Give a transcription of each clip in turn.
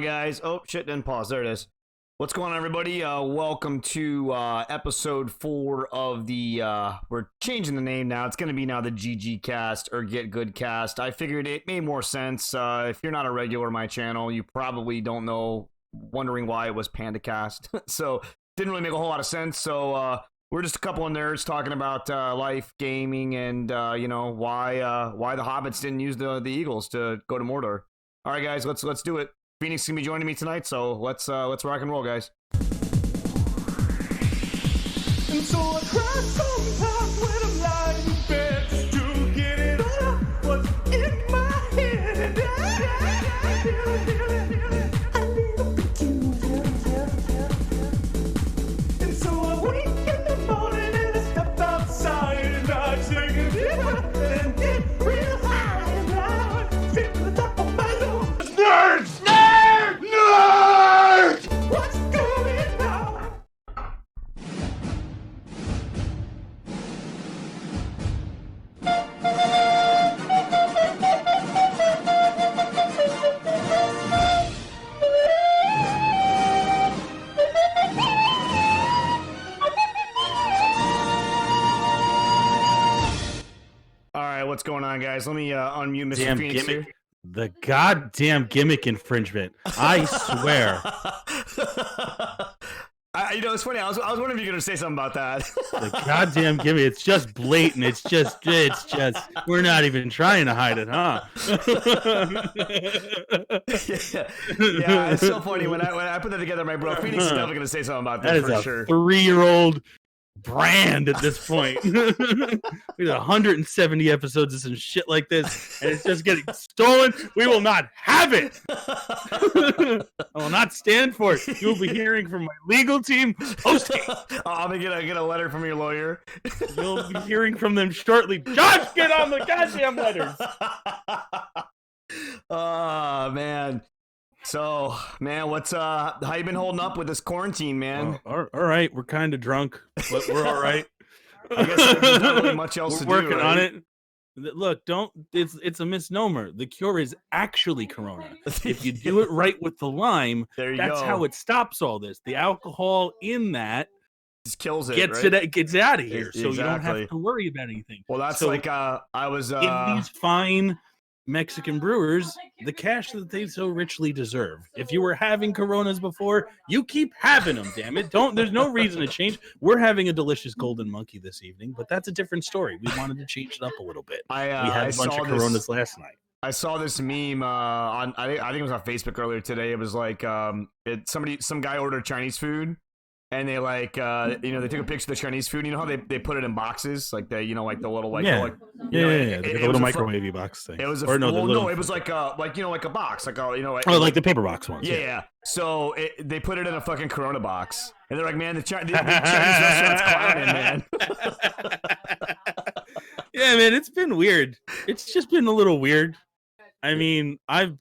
Guys, oh shit, didn't pause. There it is. What's going on, everybody? Welcome to episode 4 of the we're changing the name now. It's going to be now the GG cast or Get Good cast. I figured it made more sense. If you're not a regular on my channel, you probably don't know, wondering why it was Panda Cast. So didn't really make a whole lot of sense. So we're just a couple of nerds talking about life, gaming, and why the hobbits didn't use the eagles to go to Mordor. All right, guys, let's do it. Phoenix is gonna be joining me tonight, so let's rock and roll, guys. And so I cry sometimes when I'm lying in bed just to get it out what's in my head. I need a peculiar. And so I wake in the morning and I step outside and I take a dinner and get real high and loud. Sit to the top of my lungs. Nerds! What's going on? All right, what's going on, guys? Let me unmute Mr. Damn Phoenix gimmick. here. The goddamn gimmick infringement. I swear. It's funny. I was wondering if you were gonna say something about that. The goddamn gimmick. It's just blatant. It's just, we're not even trying to hide it, huh? yeah, it's so funny when I put that together. My bro Phoenix is definitely gonna say something about that, That is for a sure. 3-year-old brand at this point. We got 170 episodes of some shit like this, and it's just getting stolen. We will not have it. I will not stand for it. You will be hearing from my legal team hosting. I'm gonna get a letter from your lawyer. You'll be hearing from them shortly. Josh, get on the goddamn letters. Oh man. So, man, what's how you been holding up with this quarantine, man? All right, we're kind of drunk, but we're all right. I guess there's not really much else We're to do. working Right? on it. Look, it's a misnomer. The cure is actually Corona. If you do it right with the lime, There you that's go. how it stops all this. The alcohol in that Just kills it. gets right? it gets out of here, so you don't Exactly. have to worry about anything. Well, that's So like I was give these fine Mexican brewers the cash that they so richly deserve. If you were having Coronas before, you keep having them, damn it. There's no reason to change. We're having a delicious golden monkey this evening, but that's a different story. We wanted to change it up a little bit. We had a bunch of Coronas last night. I saw this meme on I think it was on Facebook earlier today. It was like some guy ordered Chinese food, and they they took a picture of the Chinese food. You know how they put it in boxes, like the like the little like Yeah. the, Yeah, it the little was microwavey box thing. It was a, or no, well, the little, no, it was like a box, like like the paper box ones. yeah. So they put it in a fucking Corona box, and they're like, man, the Chinese restaurant's clowning, man. Yeah, man, it's been weird. It's just been a little weird. I mean, I've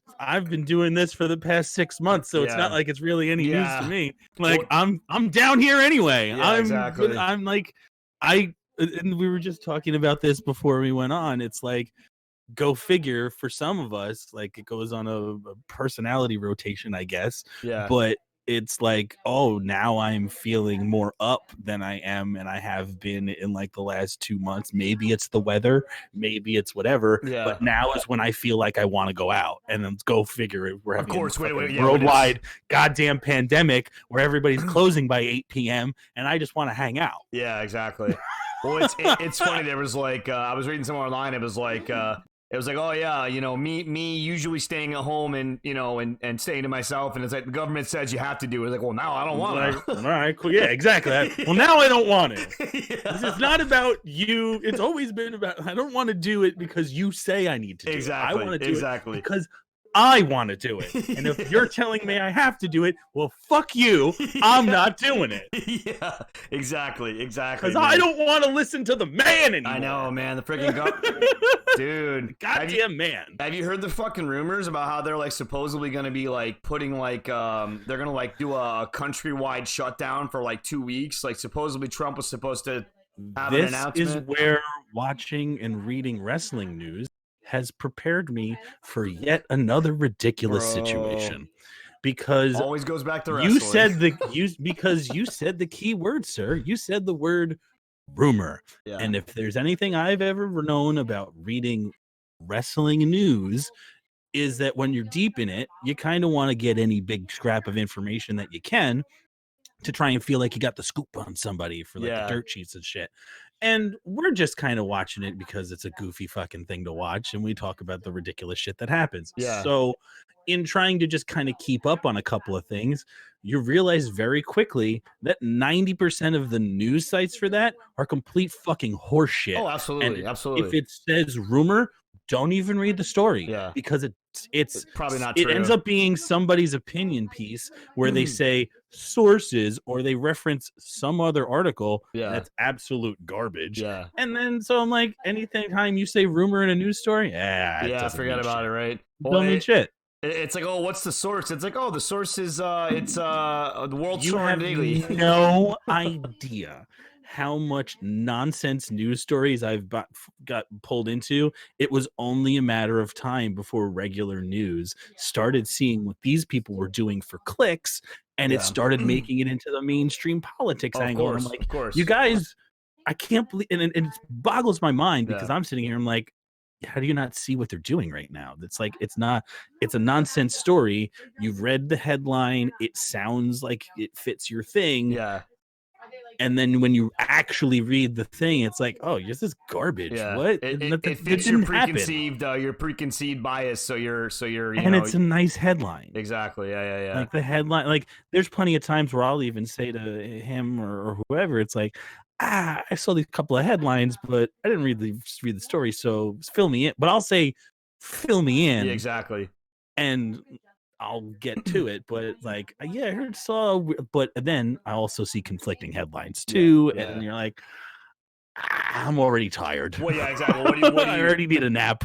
been doing this for the past 6 months, so it's not like it's really any news to me. Like I'm down here anyway. Yeah, exactly. I'm like and we were just talking about this before we went on. It's like, go figure, for some of us, like it goes on a personality rotation, I guess. Yeah. But it's like, oh, now I'm feeling more up than I am and I have been in like the last 2 months. Maybe it's the weather, maybe it's whatever. Yeah. But now is when I feel like I want to go out, and then go figure it. We're having Of course, a wait, fucking yeah, worldwide goddamn pandemic where everybody's closing by 8 p.m. and I just want to hang out. Yeah, exactly. Well, it's funny. There was like I was reading somewhere online. It was like oh yeah, me usually staying at home and and staying to myself, and it's like the government says you have to do it. It's like, well, now I don't want Like, to. all right, cool. Yeah, exactly. Well, now I don't want it. Yeah. This is not about you. It's always been about, I don't want to do it because you say I need to do Exactly. it. I want to do Exactly. it because I want to do it. And if you're telling me I have to do it, well, fuck you. I'm not doing it. Yeah, exactly. Because I don't want to listen to the man anymore. I know, man. The freaking dude. Goddamn man. Have you heard the fucking rumors about how they're like supposedly going to be like putting like they're going to like do a countrywide shutdown for like 2 weeks? Like supposedly Trump was supposed to have an This announcement. is where watching and reading wrestling news has prepared me for yet another ridiculous situation. because Always goes back to wrestling. because you said the key word, sir. You said the word rumor. Yeah. And if there's anything I've ever known about reading wrestling news, is that when you're deep in it, you kind of want to get any big scrap of information that you can to try and feel like you got the scoop on somebody for like Yeah. the dirt sheets and shit. And we're just kind of watching it because it's a goofy fucking thing to watch, and we talk about the ridiculous shit that happens. Yeah. So in trying to just kind of keep up on a couple of things, you realize very quickly that 90% of the news sites for that are complete fucking horseshit. Oh, absolutely, And absolutely. if it says rumor, don't even read the story. Yeah. Because it's probably not it true. ends up being somebody's opinion piece where they Mm. say sources or they reference some other article Yeah. that's absolute garbage. Yeah. And then so I'm like, anytime you say rumor in a news story, Yeah, forget about it, right? Don't mean shit. It's like, oh, what's the source? It's like, oh, the source is it's the World You Star have Daily. no idea how much nonsense news stories I've got pulled into. It was only a matter of time before regular news started seeing what these people were doing for clicks, and Yeah. it started making it into the mainstream politics Of angle. course, And I'm like, of course. you guys, I can't believe, and it boggles my mind because Yeah. I'm sitting here, I'm like, how do you not see what they're doing right now? It's like, it's a nonsense story. You've read the headline. It sounds like it fits your thing. Yeah. And then when you actually read the thing, it's like, oh, this is garbage. Yeah. What? It fits your preconceived bias. So you're you and know, it's a nice headline. exactly. Yeah. Like the headline, like there's plenty of times where I'll even say to him or whoever, it's like, I saw these couple of headlines, but I didn't read the story, so fill me in. But I'll say, fill me in, Yeah, exactly. and I'll get to it. But like, yeah, I heard but then I also see conflicting headlines too, Yeah. and you're like, I'm already tired. Well, yeah, exactly. What do you I already need a nap.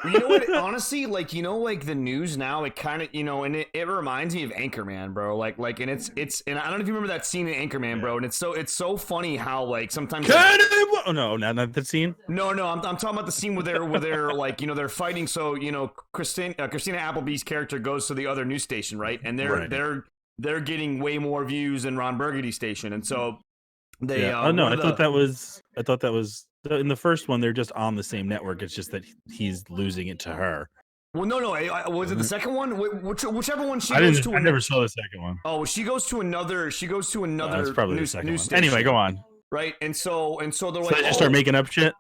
You know what? Honestly, like, you know, like the news now, it kind of, you know, and it reminds me of Anchorman, bro. Like, and it's, and I don't know if you remember that scene in Anchorman, bro. And it's so funny how like sometimes. Oh no, not that scene. No, I'm talking about the scene where they're like, you know, they're fighting. So, you know, Christina Appleby's character goes to the other news station, right? And they're getting way more views than Ron Burgundy's station, and so they. Oh no, I thought that was in the first one. They're just on the same network. It's just that he's losing it to her. Well, no, was it the second one? Whichever one she I goes to. never saw the second one. Oh, she goes to another. That's probably the second one. station. Anyway, go on. Right, and so they're So like, they just start making up shit.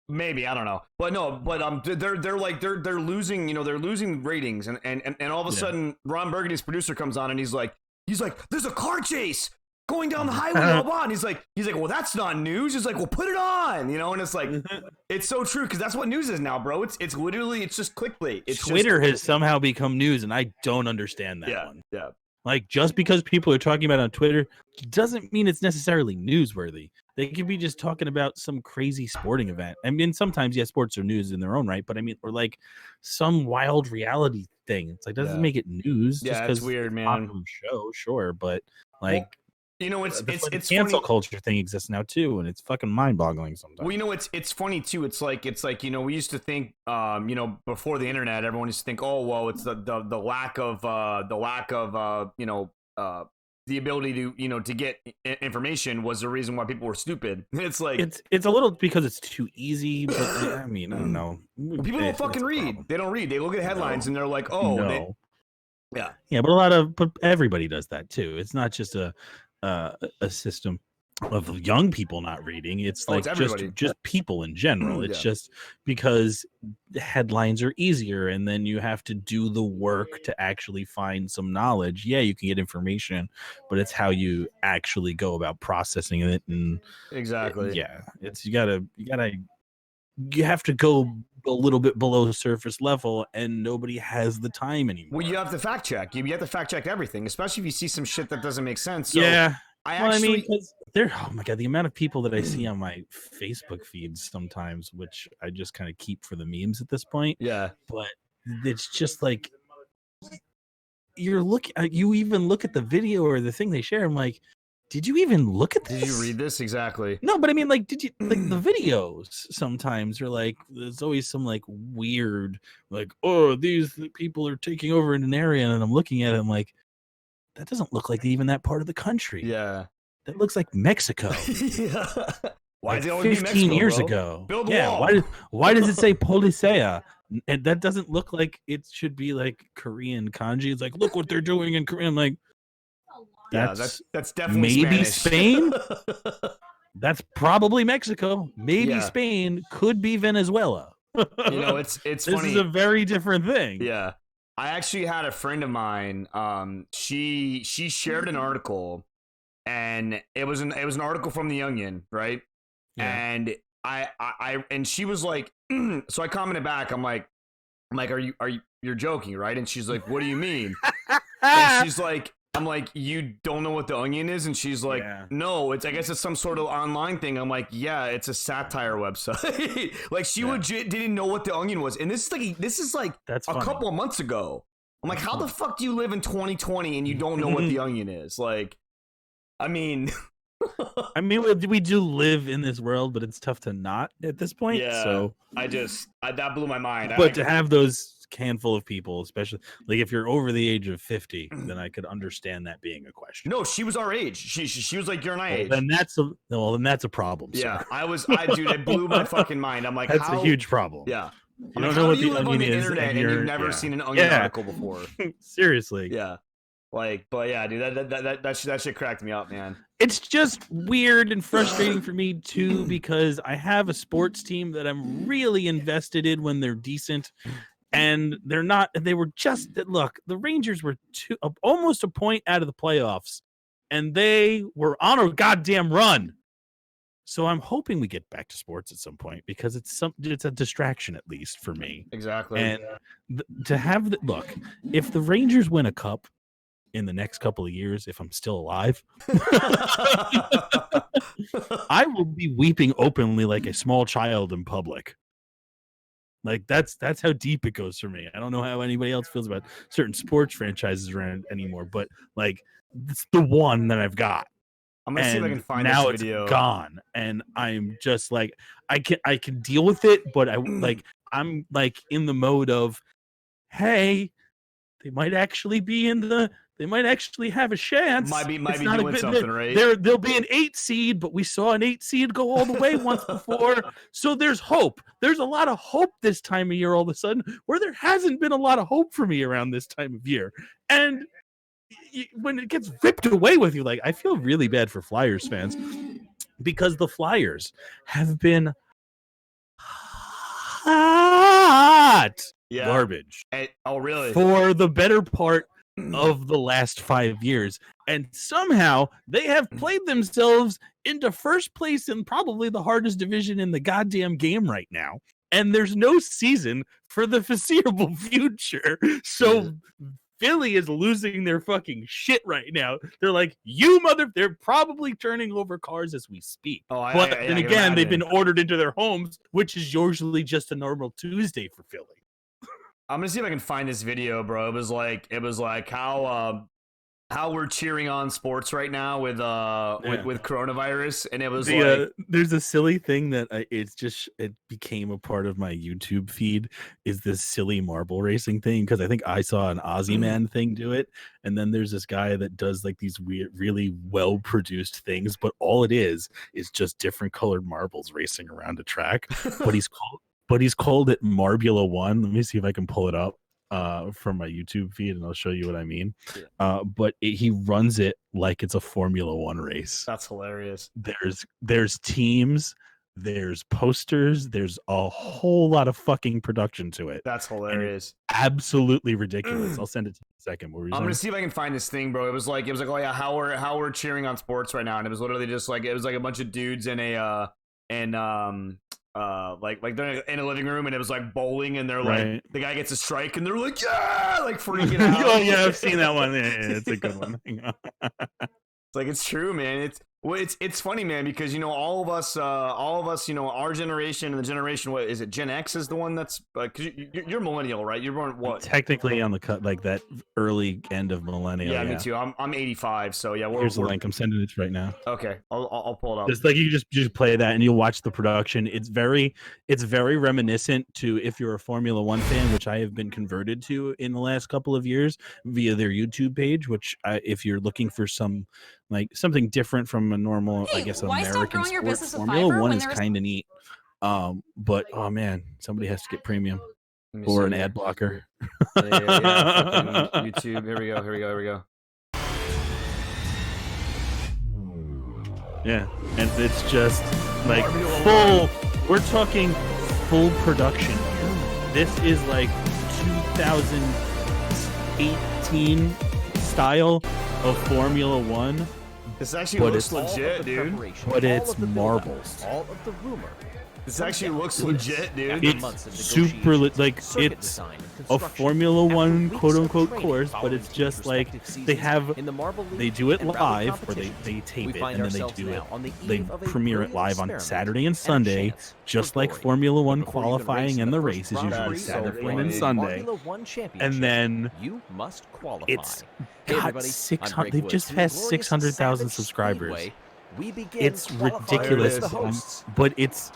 maybe, I don't know, but no, but they're losing, you know, they're losing ratings, and all of a sudden Ron Burgundy's producer comes on and he's like, there's a car chase going down the highway, blah, blah. And he's like, well, that's not news. He's like, well, put it on, you know, and it's like, it's so true because that's what news is now, bro. It's literally, it's just clickbait. It's Twitter has somehow become news, and I don't understand that one. Yeah. Like, just because people are talking about it on Twitter doesn't mean it's necessarily newsworthy. They could be just talking about some crazy sporting event. I mean, sometimes, yeah, sports are news in their own right, but I mean, or like some wild reality thing. It's like, doesn't make it news. Yeah, just it's 'cause weird, it's a man. popular show, sure, but like, Well, you know, it's cancel funny. culture thing exists now too, and it's fucking mind-boggling sometimes. Well, you know, it's funny too. It's like, you know, we used to think, you know, before the internet, everyone used to think, oh, well, it's the lack of you know, the ability to, you know, to get information was the reason why people were stupid. It's like it's a little because it's too easy, but I mean, I don't know. people don't fucking read. Problem. They don't read. They look at headlines and they're like, oh, No. yeah, But everybody does that too. It's not just a system of young people not reading. It's like it's everybody. just people in general. It's Yeah. just because the headlines are easier, and then you have to do the work to actually find some knowledge. Yeah, you can get information, but it's how you actually go about processing it. And exactly. yeah, it's you have to go a little bit below the surface level, and nobody has the time anymore. Well, you have to fact check. You have to fact check everything, especially if you see some shit that doesn't make sense. So yeah. I mean, 'cause oh my god, the amount of people that I see on my Facebook feeds sometimes, which I just kind of keep for the memes at this point. yeah. But it's just like you even look at the video or the thing they share. I'm like, did you even look at this? Did you read this exactly? No, but I mean, like, did you like the videos? Sometimes are like, there's always some like weird, like, oh, these people are taking over in an area, and I'm looking at it, I'm like, that doesn't look like even that part of the country. Yeah. That looks like Mexico. Yeah. Why Like does it always be 15 Mexico, years bro? ago. Build a yeah. wall. Why does it say Policea? And that doesn't look like it should be like Korean kanji. It's like, look what they're doing in Korean. I'm like, Yeah, that's definitely maybe Spanish. Spain. That's probably Mexico. Maybe Yeah. Spain, could be Venezuela. You know, it's this funny. is a very different thing. Yeah. I actually had a friend of mine. She shared an article, and it was an article from The Onion, right? Yeah. And and she was like, so I commented back. I'm like, you're joking, right? And she's like, what do you mean? And she's like, I'm like, you don't know what The Onion is? And she's like, Yeah. no, I guess it's some sort of online thing. I'm like, yeah, it's a satire website. Like she legit didn't know what The Onion was. And this is like That's a funny. couple of months ago. I'm like, how the fuck do you live in 2020 and you don't know what The Onion is? Like, I mean, I mean, we do live in this world, but it's tough to not at this point. Yeah. So, that blew my mind. but to have those handful of people, especially like if you're over the age of 50, then I could understand that being a question. no, she was our age. She was like your and I age. Then that's a problem. Yeah, sir. dude, it blew my fucking mind. I'm like, That's how, a huge problem. Yeah. You I'm don't like, know how what do you the live on Onion the is, internet and and you've you're- never yeah. seen an Onion Yeah. article before? Seriously. Yeah. Like, but yeah, dude, that shit cracked me up, man. It's just weird and frustrating for me too, because I have a sports team that I'm really invested in when they're decent, and they're not. They were just look. The Rangers were almost a point out of the playoffs, and they were on a goddamn run. So I'm hoping we get back to sports at some point, because it's a distraction, at least for me. Exactly. And to have look, if the Rangers win a cup in the next couple of years, if I'm still alive, I will be weeping openly like a small child in public. Like that's how deep it goes for me. I don't know how anybody else feels about certain sports franchises around anymore, but like it's the one that I've got. I'm gonna see if I can And find now this video. it's gone, and I'm just like I can deal with it, but I'm like in the mode of, hey, they might actually have a chance. Might be It's not a doing good- something, right? They'll be an 8 seed, but we saw an 8 seed go all the way once before. So there's hope. There's a lot of hope this time of year all of a sudden, where there hasn't been a lot of hope for me around this time of year. And when it gets ripped away with you, like I feel really bad for Flyers fans, because the Flyers have been hot Yeah. garbage Oh, really? for the better part of the last 5 years, and somehow they have played themselves into first place in probably the hardest division in the goddamn game right now, and there's no season for the foreseeable future. So Philly is losing their fucking shit right now. They're like, they're probably turning over cars as we speak. Oh, But I then can again, they've imagine. been ordered into their homes, which is usually just a normal Tuesday for Philly. I'm gonna see if I can find this video, bro. It was like how we're cheering on sports right now with coronavirus, and it was There's a silly thing that it became a part of my YouTube feed, is this silly marble racing thing, because I think I saw an Aussie Man thing do it, and then there's this guy that does like these weird, really well produced things, but all it is just different colored marbles racing around a track. But he's called it Marbula One. Let me see if I can pull it up from my YouTube feed, and I'll show you what I mean. But he runs it like it's a Formula One race. That's hilarious. There's teams, there's posters, there's a whole lot of fucking production to it. That's hilarious. Absolutely ridiculous. I'll send it to you in a second. What were you I'm gonna saying? see if I can find this thing, bro. It was like, oh yeah, how we're cheering on sports right now, and it was literally just like, it was like a bunch of dudes in a like they're in a living room, and it was like bowling, and they're Right. like, the guy gets a strike, and they're like, yeah, like freaking out. Oh yeah, I've seen that one. Yeah, it's a good one. It's like, it's true, man. Well, it's funny, man, because all of us, our generation and the generation, what is it? Gen X is the one that's because you're millennial, right? You're born what? Technically on the cut, like that early end of millennial. Yeah, me too. I'm 85, so yeah. Here's the link. I'm sending it right now. Okay, I'll pull it up. Just like you just play that and you'll watch the production. It's very reminiscent to if you're a Formula One fan, which I have been converted to in the last couple of years via their YouTube page. Which if you're looking for something different from a normal, I guess, why stop American growing your sport, business with Formula Fiverr One when is there's- kind of neat. But oh man, somebody has to get premium Let me or see an here. ad blocker. Yeah, fucking YouTube. Here we go. Yeah, and it's just like full. We're talking full production here. This is like 2018 style of Formula One, This actually But looks it's- legit, dude. but it's marbles. All of the rumor. This actually looks legit, dude. It's super like it's a Formula One quote unquote course, but it's just like they do it live, or they tape it and then they do it. They premiere it live on Saturday and Sunday, just like Formula One qualifying and the race is usually Saturday and then Sunday. And then you must qualify. it's got 600. They've just passed 600,000 subscribers. It's ridiculous, but it's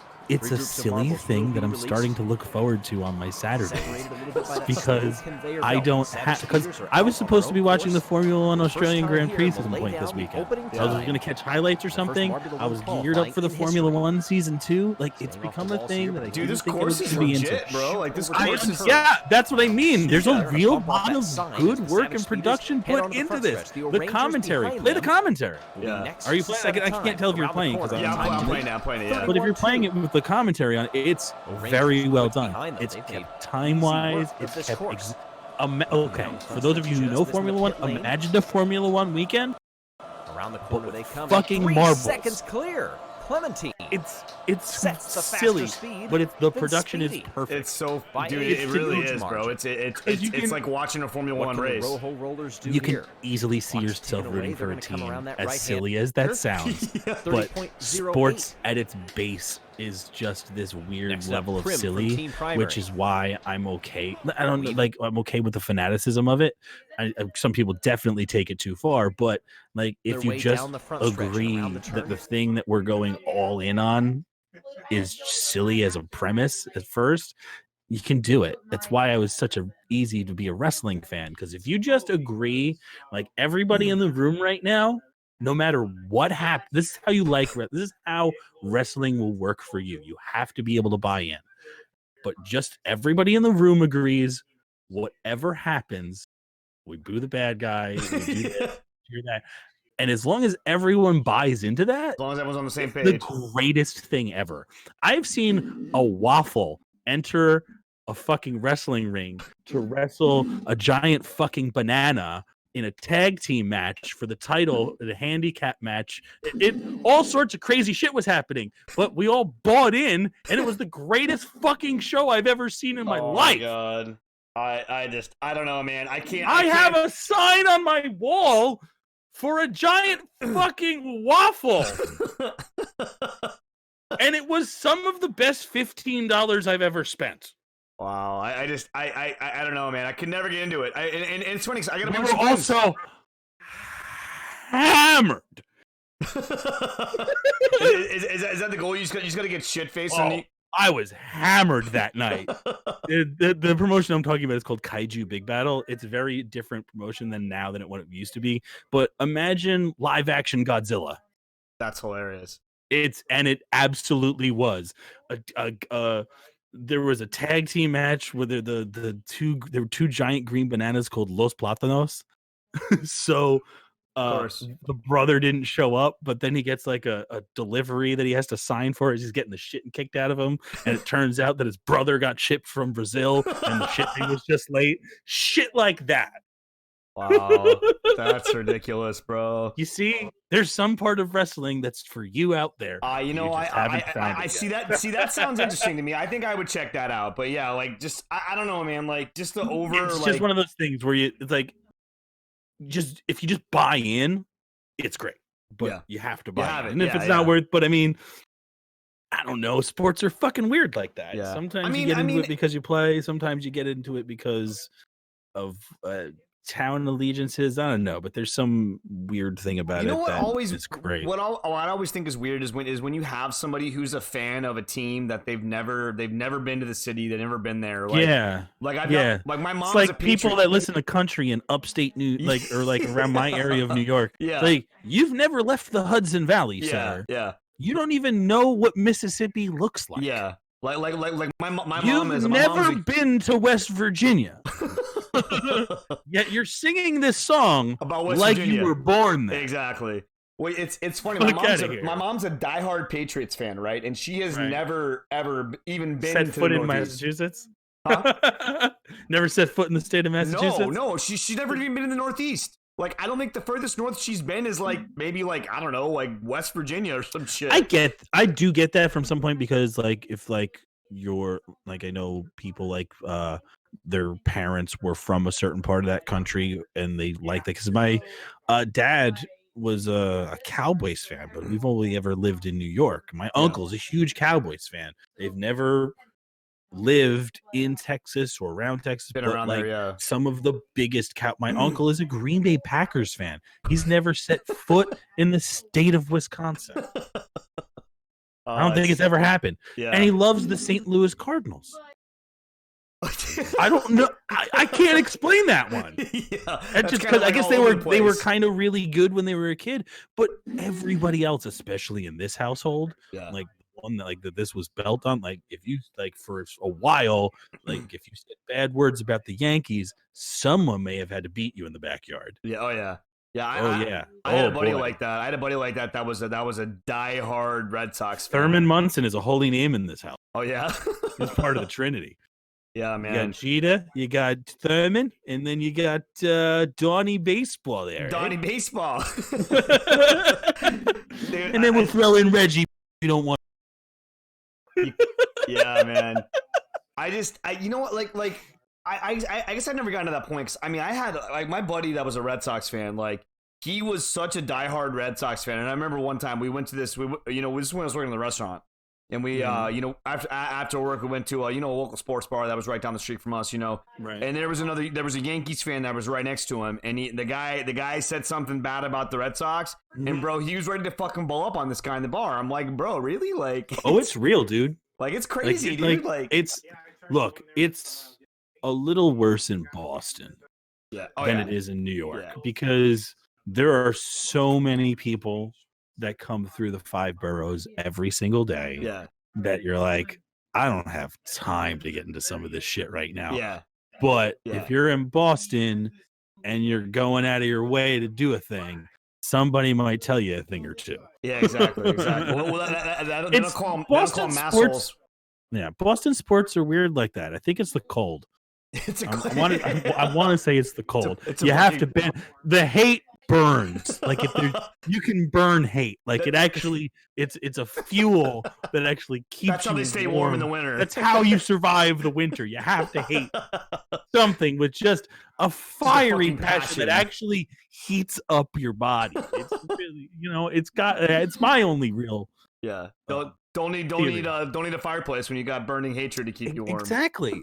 a silly thing that I'm starting to look forward to on my Saturdays because I don't have because I was supposed to be watching the Formula One Australian Grand Prix at some point this weekend. I was going to catch highlights or something. I was geared up for the Formula One season 2. Like it's become a thing that I Dude, this didn't think I course was is gonna be legit, into. bro. Like this course is. Yeah, that's what I mean. There's a real lot of good work and production put into this. The commentary, play the commentary. Yeah. Are you playing? I can't tell if you're playing because Yeah, I'm playing now. Yeah. but if you're playing it with the commentary on it, it's very well done. It's kept time-wise. It's kept okay. For those of you who know Formula One, imagine the Formula One weekend. Around the corner they come. Fucking 3 marbles. seconds clear. Clementine. It's Sets the silly, faster speed but the than production is Speedy. perfect. It's so, By dude. a It really huge is, bro. margin. you It's can- like watching a Formula What One can race. the Rojo Rollers do You can here? easily see Watch yourself 10 rooting away, for they're a gonna come team, around that as right-hand silly as that curve. sounds. But 30.08. sports at its base is just this weird Next up, level of Prim from silly, Team Primary. which is why I'm okay. I don't like. I'm okay with the fanaticism of it. Some people definitely take it too far, but like if Their you way just down the front stretch and agree around the that the turn. thing that we're going all in on is silly as a premise at first, you can do it. That's why I was such a easy to be a wrestling fan, because if you just agree, like everybody in the room right now, no matter what happens, this is how you like this is how wrestling will work for you. You have to be able to buy in. But just everybody in the room agrees, whatever happens, we boo the bad guy, we do this, do that. And as long as everyone buys into that, As long as everyone's on the same the page. greatest thing ever. I've seen a waffle enter a fucking wrestling ring to wrestle a giant fucking banana in a tag team match for the title, the handicap match. It all sorts of crazy shit was happening, but we all bought in, and it was the greatest fucking show I've ever seen in my life. God. I don't know, man. I can't. I have a sign on my wall for a giant fucking waffle. And it was some of the best $15 I've ever spent. Wow. I don't know, man. I could never get into it. And it's funny 'cause I gotta We watch were also hammered. is that the goal? You just gotta get shit faced on you. I was hammered that night. The promotion I'm talking about is called Kaiju Big Battle. It's a very different promotion than now than what it used to be. But imagine live action Godzilla. That's hilarious. It absolutely was. There was a tag team match where there were two giant green bananas called Los Platanos. So the brother didn't show up, but then he gets like a delivery that he has to sign for. He's getting the shit kicked out of him, and it turns out that his brother got shipped from Brazil and the shipping was just late. Shit like that. Wow, that's ridiculous, bro. You see, there's some part of wrestling that's for you out there. You know, just haven't found I it see yet. that. See, that sounds interesting to me. I think I would check that out. But yeah, like, just I don't know, man. Like, just the over. It's like, just one of those things where it's like, just if you just buy in, it's great. but Yeah. you have to buy have it. it. And if Yeah, it's not yeah. worth, but I mean, I don't know. Sports are fucking weird like that. Yeah. Sometimes I you get into mean- it because you play. Sometimes you get into it because of town allegiances. I don't know, but there's some weird thing about You know it what that always is great. what I always think is weird is when you have somebody who's a fan of a team that they've never been to the city, they've never been there. Like, yeah, like I've yeah. like my mom's it's a like people Patriot. that listen to country in upstate New, or like around my area of New York. Yeah. Like, you've never left the Hudson Valley, Yeah, sir. yeah, You don't even know what Mississippi looks like. yeah. Like my mom You've is never been to West Virginia, yet you're singing this song about West like Virginia. you were born there. Exactly. Well, it's funny. Fuck outta here. My mom's a diehard Patriots fan, right? And she has Right. never ever even been Set to foot the in Northeast. Massachusetts? Huh? Never set foot in the state of Massachusetts? No, she's never even been in the Northeast. Like, I don't think the furthest north she's been is like maybe like I don't know, like West Virginia or some shit. I do get that from some point because like if like you're like I know people like their parents were from a certain part of that country and they like that because my dad was a Cowboys fan, but we've only ever lived in New York. My uncle's a huge Cowboys fan. They've never lived in Texas or around Texas, Been but around like there, yeah. some of the biggest my uncle is a Green Bay Packers fan. He's never set foot in the state of Wisconsin. I don't think it's ever happened. Yeah. And he loves the St. Louis Cardinals. I don't know. I can't explain that one. Yeah. And That's just kinda because I like guess all they over were the they were place. kind of really good when they were a kid, but everybody else, especially in this household, Yeah. like one that like that this was built on, like if you like for a while, like if you said bad words about the Yankees, someone may have had to beat you in the backyard. Yeah. Oh yeah. Yeah. Oh yeah. I had Oh, a buddy boy. like that. I had a buddy like that. That was a diehard Red Sox fan. Thurman Munson is a holy name in this house. Oh yeah. He's part of the Trinity. Yeah, You man. got Jeter, you got Thurman, and then you got Donnie Baseball there. eh? Donnie Baseball. Dude, And then we'll throw in Reggie. You don't want. yeah, man. You know what? I guess I never got to that point. 'Cause, I mean, I had like my buddy that was a Red Sox fan. Like, he was such a diehard Red Sox fan. And I remember one time we went to this. This is when I was working in the restaurant, and we, after work, we went to a local sports bar that was right down the street from us. Right. And there was a Yankees fan that was right next to him, and the guy said something bad about the Red Sox, and bro, he was ready to fucking blow up on this guy in the bar. I'm like, bro, really? Like, Oh, it's real, dude. like it's crazy, dude. Like, it's a little worse in Boston yeah, than yeah. it is in New York Yeah. because there are so many people that come through the 5 boroughs every single day Yeah, that you're like, I don't have time to get into some of this shit right now. yeah, But Yeah. if you're in Boston and you're going out of your way to do a thing, somebody might tell you a thing or two. yeah, exactly. Well, they don't It's call them Boston assholes. sports. Yeah, Boston sports are weird like that. I think it's the cold. It's a I want to say it's the cold. it's a You have to fucking- ban the hate burns. Like if there's you can burn hate. Like it That- actually it's a fuel that actually keeps That's how you they stay warm in the winter. That's how you survive the winter. You have to hate something with just a fiery fucking passion passion. that actually heats up your body. It's really, it's my only real Yeah, don't need a fireplace when you got burning hatred to keep you warm. Exactly.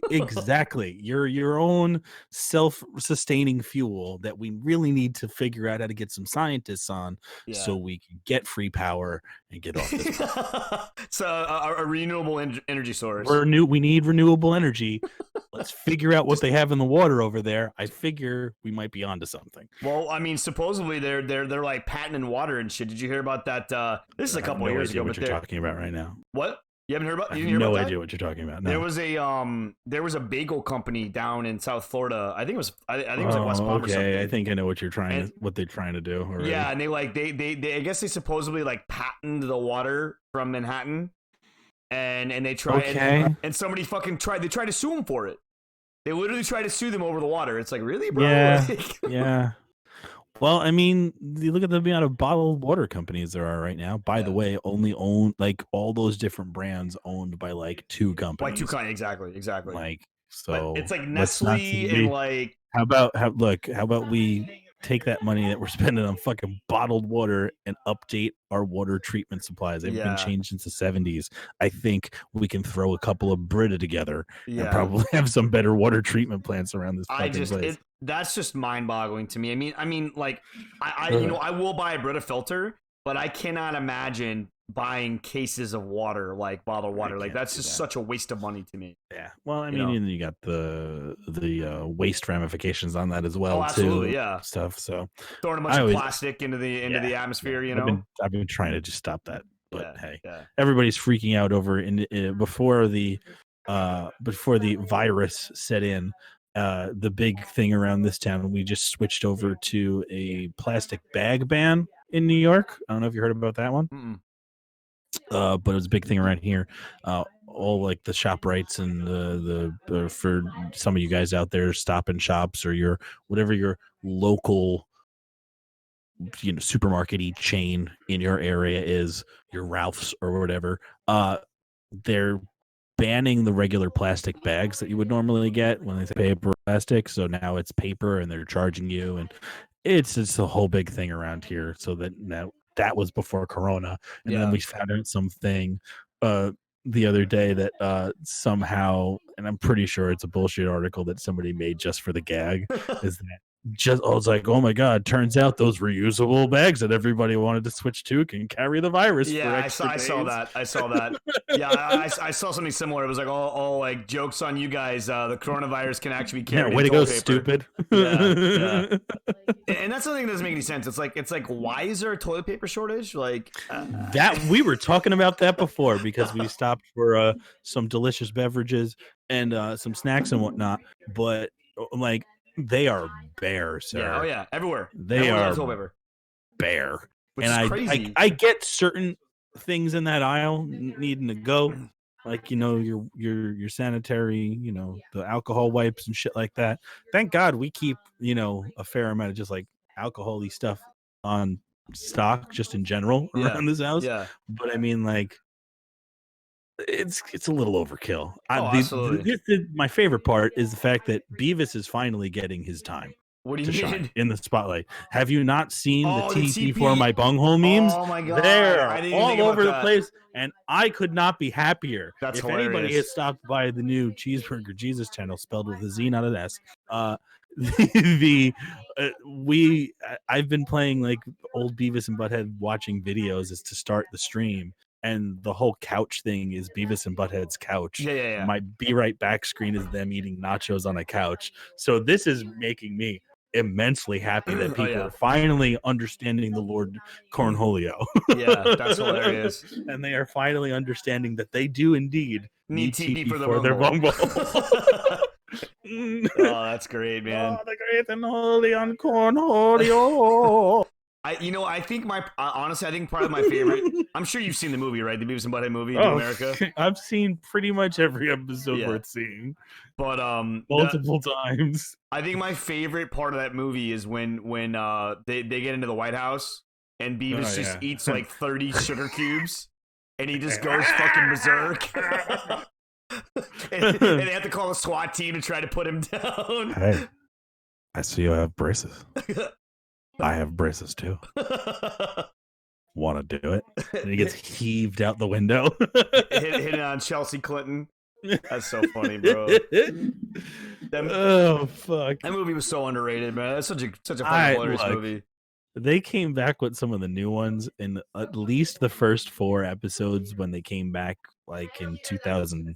You're your own self-sustaining fuel that we really need to figure out how to get some scientists on Yeah. so we can get free power and get off this. So a renewable energy source. We need renewable energy. Let's figure out what they have in the water over there. I figure we might be onto something. Well, I mean, supposedly they're like patenting water and shit. Did you hear about that? This is a couple I of have no years idea ago. what But you're they're- talking about right now. what? You haven't heard about? I You have didn't hear no about idea that? what you're talking about. No. There was a bagel company down in South Florida. I think it was it was like West Palm or something. Okay, I think I know what you're And- what they're trying to do. Already. Yeah, and they I guess they supposedly like patented the water from Manhattan, and they tried Okay. and somebody fucking tried. They tried to sue them for it. They literally tried to sue them over the water. It's like, really, bro? Yeah. Like- Yeah. Well, I mean, you look at the amount of bottled water companies there are right now. By the Yeah. way, only own like all those different brands owned by like 2 companies. Like two kind, exactly. Like But so. it's like let's not Nestle be- and like how about we take that money that we're spending on fucking bottled water and update our water treatment supplies. They've been Yeah. changed since the 70s. I think we can throw a couple of Brita together and Yeah. probably have some better water treatment plants around this fucking place. That's just mind-boggling to me. I mean, like, I will buy a Brita filter, but I cannot imagine buying cases of water, like bottled water. Like, can't that's do just that. such a waste of money to me. Yeah. Well, I You mean, know? and you got the waste ramifications on that as well, Oh, absolutely, too. yeah. Stuff. So Throwing a bunch I of always- plastic into the atmosphere, you know. I've been trying to just stop that, but Yeah, hey, yeah. everybody's freaking out over before the virus set in. The big thing around this town, we just switched over to a plastic bag ban in New York. I don't know if you heard about that one. Mm-mm. But it was a big thing around here. All like the ShopRites and the for some of you guys out there, Stop and Shops or your whatever your local supermarket-y chain in your area is, your Ralph's or whatever. They're banning the regular plastic bags that you would normally get when they say paper or plastic. So now it's paper and they're charging you, and it's just a whole big thing around here. So that was before Corona, and Yeah. then we found out something the other day that somehow, and I'm pretty sure it's a bullshit article that somebody made just for the gag, is that I was like, oh my god, turns out those reusable bags that everybody wanted to switch to can carry the virus. Yeah, I saw that. Yeah, I saw something similar. It was like all like jokes on you guys. The coronavirus can actually be carried. Yeah, way to in go, toilet paper. stupid. Yeah. And that's something that doesn't make any sense. It's like, why is there a toilet paper shortage? Like That we were talking about that before because we stopped for some delicious beverages and some snacks and whatnot. But like, they are bare, sir. yeah, oh yeah, everywhere. They Everyone are has toilet paper, bare. which And is crazy. I get certain things in that aisle needing to go, like your sanitary, the alcohol wipes and shit like that. Thank God we keep a fair amount of just like alcohol-y stuff on stock just in general Yeah, around this house. yeah. But I mean, like, it's a little overkill. Absolutely. My favorite part is the fact that Beavis is finally getting his time What do to you shine mean? in the spotlight. Have you not seen Oh, the the TP TP. for my bunghole memes? Oh my god, They're I didn't even think all about over the that. place, and I could not be happier. That's if anybody hilarious. has stopped by the new Cheeseburger Jesus channel, spelled with a Z, not an S, I've been playing like old Beavis and Butthead watching videos as to start the stream, and the whole couch thing is Beavis and Butthead's couch. Yeah. My Be Right Back screen is them eating nachos on a couch. So this is making me immensely happy that people yeah. are finally understanding the Lord Cornholio. Yeah, that's hilarious. And they are finally understanding that they do indeed Need TP for their bunghole. bunghole. Oh, that's great, man. Oh, the great and holy on Cornholio. I think honestly, I think probably my favorite. I'm sure you've seen the movie, right? The Beavis and Butthead movie, New America. I've seen pretty much every episode Yeah. worth seeing But multiple times. I think my favorite part of that movie is when they get into the White House and Beavis Oh, just yeah. eats like 30 sugar cubes and he just goes fucking berserk. and they have to call a SWAT team to try to put him down. Hey, I see you have braces. I have braces too. Want to do it? And he gets heaved out the window. Hit it on Chelsea Clinton. That's so funny, bro. Oh fuck! That movie was so underrated, man. That's such a fucking hilarious look, movie. They came back with some of the new ones in at least the first 4 episodes when they came back, like in 2000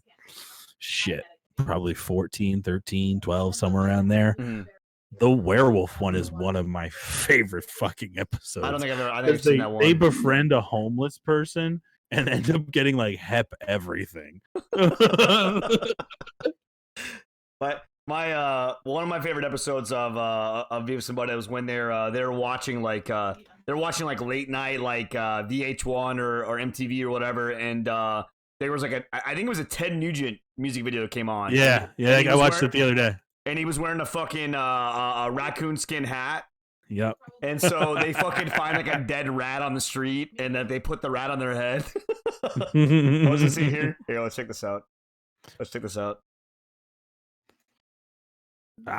shit, probably 14, 13, 12, somewhere around there. Mhm. The werewolf one is one of my favorite fucking episodes. I don't think I've seen that one. They befriend a homeless person and end up getting like hep everything. But my one of my favorite episodes of Beavis and Butthead was when they're watching like late night like VH1 or MTV or whatever, and there was like I think it was a Ted Nugent music video that came on. Yeah, And he I was watched wearing- it the other day. and he was wearing a fucking a raccoon skin hat. Yep. And so they fucking find like a dead rat on the street, and then they put the rat on their head. What's it see here? Here, let's check this out.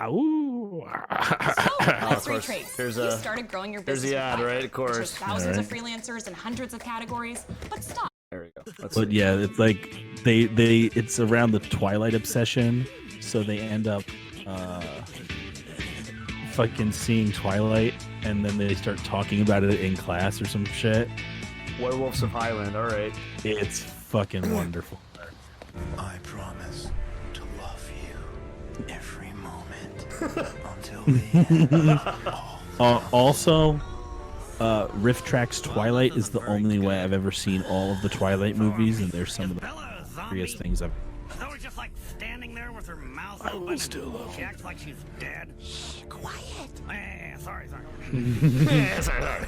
Ooh. Let's of course. retrace. There's You a- started growing your there's business the ad, with right? Fiverr, Of course. which has thousands of Alright. freelancers in hundreds of categories. But stop. There we go. Let's But see. yeah, it's like they it's around the Twilight obsession, so they end up fucking seeing Twilight, and then they start talking about it in class or some shit. Werewolves of Highland. All right. It's fucking wonderful. I promise to love you every moment until the end. Also, Riff Tracks Twilight is the only way I've ever seen all of the Twilight movies, and there's some of the weirdest things I've. So we're just like standing there with her mouth open and she acts like she's dead. Shh, quiet. Sorry. I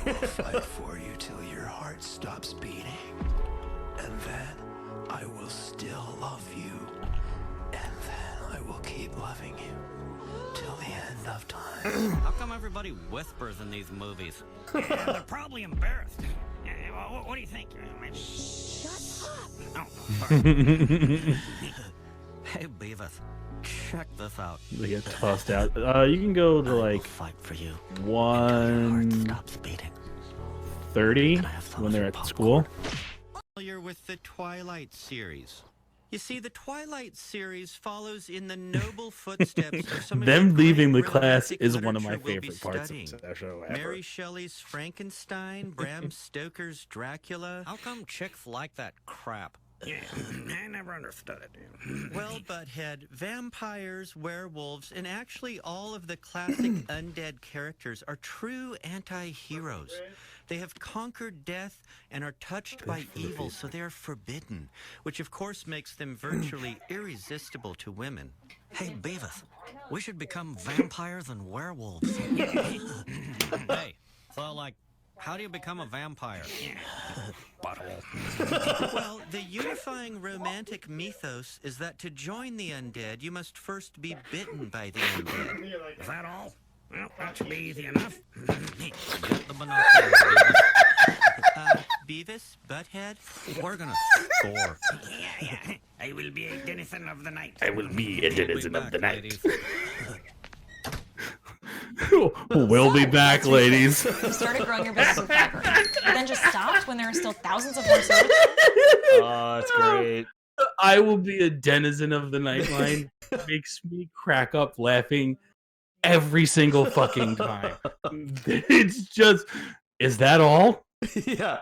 will fight for you till your heart stops beating. And then I will still love you. And then I will keep loving you till the end of time. How come everybody whispers in these movies? Yeah, they're probably embarrassed. Well, what do you think? Shut up. Oh, sorry. Hey, Beavis, check this out. They get tossed out. You can go to like Fight for you. 1:30 Stops beating. when they're at school. Familiar with the Twilight series. You see, the Twilight series follows in the noble footsteps of some of Them the leaving the great class romantic is one of my literature we'll be favorite parts studying. of the show ever. Mary Shelley's Frankenstein, Bram Stoker's Dracula. How come chicks like that crap? Yeah, I never understood it. Well, Butthead, vampires, werewolves, and actually all of the classic undead characters are true anti-heroes. They have conquered death and are touched by evil, so they are forbidden, which of course makes them virtually irresistible to women. Hey, Beavis, we should become vampires and werewolves. Hey, so like, how do you become a vampire? Well, the unifying romantic mythos is that to join the undead, you must first be bitten by the undead. Is that all? Well, that should be easy enough. Get the binoculars, Beavis, Butthead? We're gonna score. Yeah. I will be a denizen of the night. I will be a denizen of the night. Ladies. We'll be back, ladies. You started growing your business with Fiverr, but then just stopped when there are still thousands of more search. Oh, that's great. I will be a denizen of the night line. Makes me crack up laughing every single fucking time. It's just, is that all? Yeah.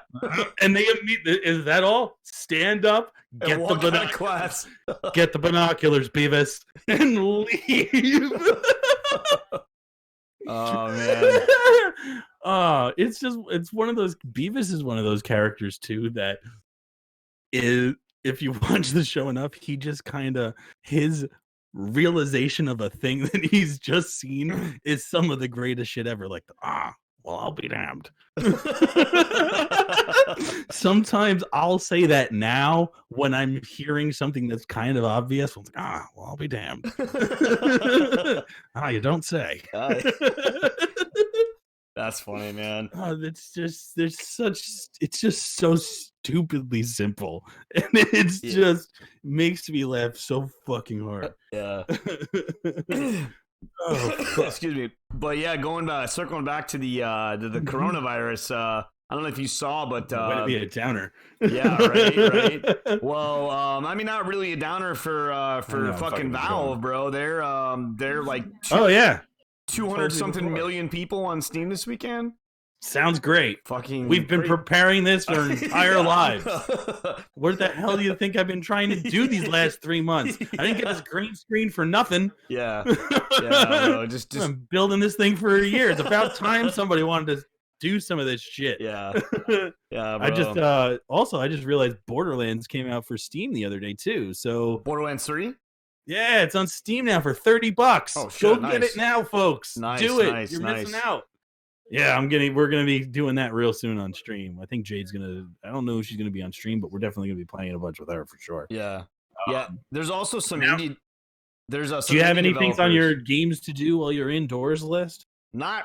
And they immediately, is that all? Stand up, And get the walk out of binoculars, class. get the binoculars, Beavis, and leave. Oh man. It's one of those. Beavis is one of those characters too that is, if you watch the show enough, he just kind of, his realization of a thing that he's just seen is some of the greatest shit ever. Like, well, I'll be damned. Sometimes I'll say that now when I'm hearing something that's kind of obvious. I'm like, well, I'll be damned. You don't say. That's funny, man. It's just so stupidly simple, and it's just makes me laugh so fucking hard. Yeah. Oh, fuck. Excuse me. But yeah, circling back to the coronavirus. I don't know if you saw, but Way to be a downer. yeah, right. Well, I mean, not really a downer for know, fucking fucking Valve, bro. They're like Oh yeah, 200 something before. million people on Steam this weekend. sounds great. Fucking. We've been great. preparing this our entire Yeah. lives. What the hell do you think I've been trying to do these last 3 months? I didn't get this green screen for nothing. Yeah, yeah, bro. Just I'm building this thing for a year. It's about time somebody wanted to do some of this shit. yeah, yeah. Bro. I just I just realized Borderlands came out for Steam the other day too. So Borderlands 3. yeah, it's on Steam now for $30. Oh, Go shit, get nice. it now, folks. Nice, do it. nice, You're nice. missing out. Yeah, we're gonna be doing that real soon on stream. I think Jade's gonna. I don't know if she's gonna be on stream, but we're definitely gonna be playing a bunch with her for sure. Yeah, yeah. There's also some now- indie. There's Do you have any things on your games to do while you're indoors list? Not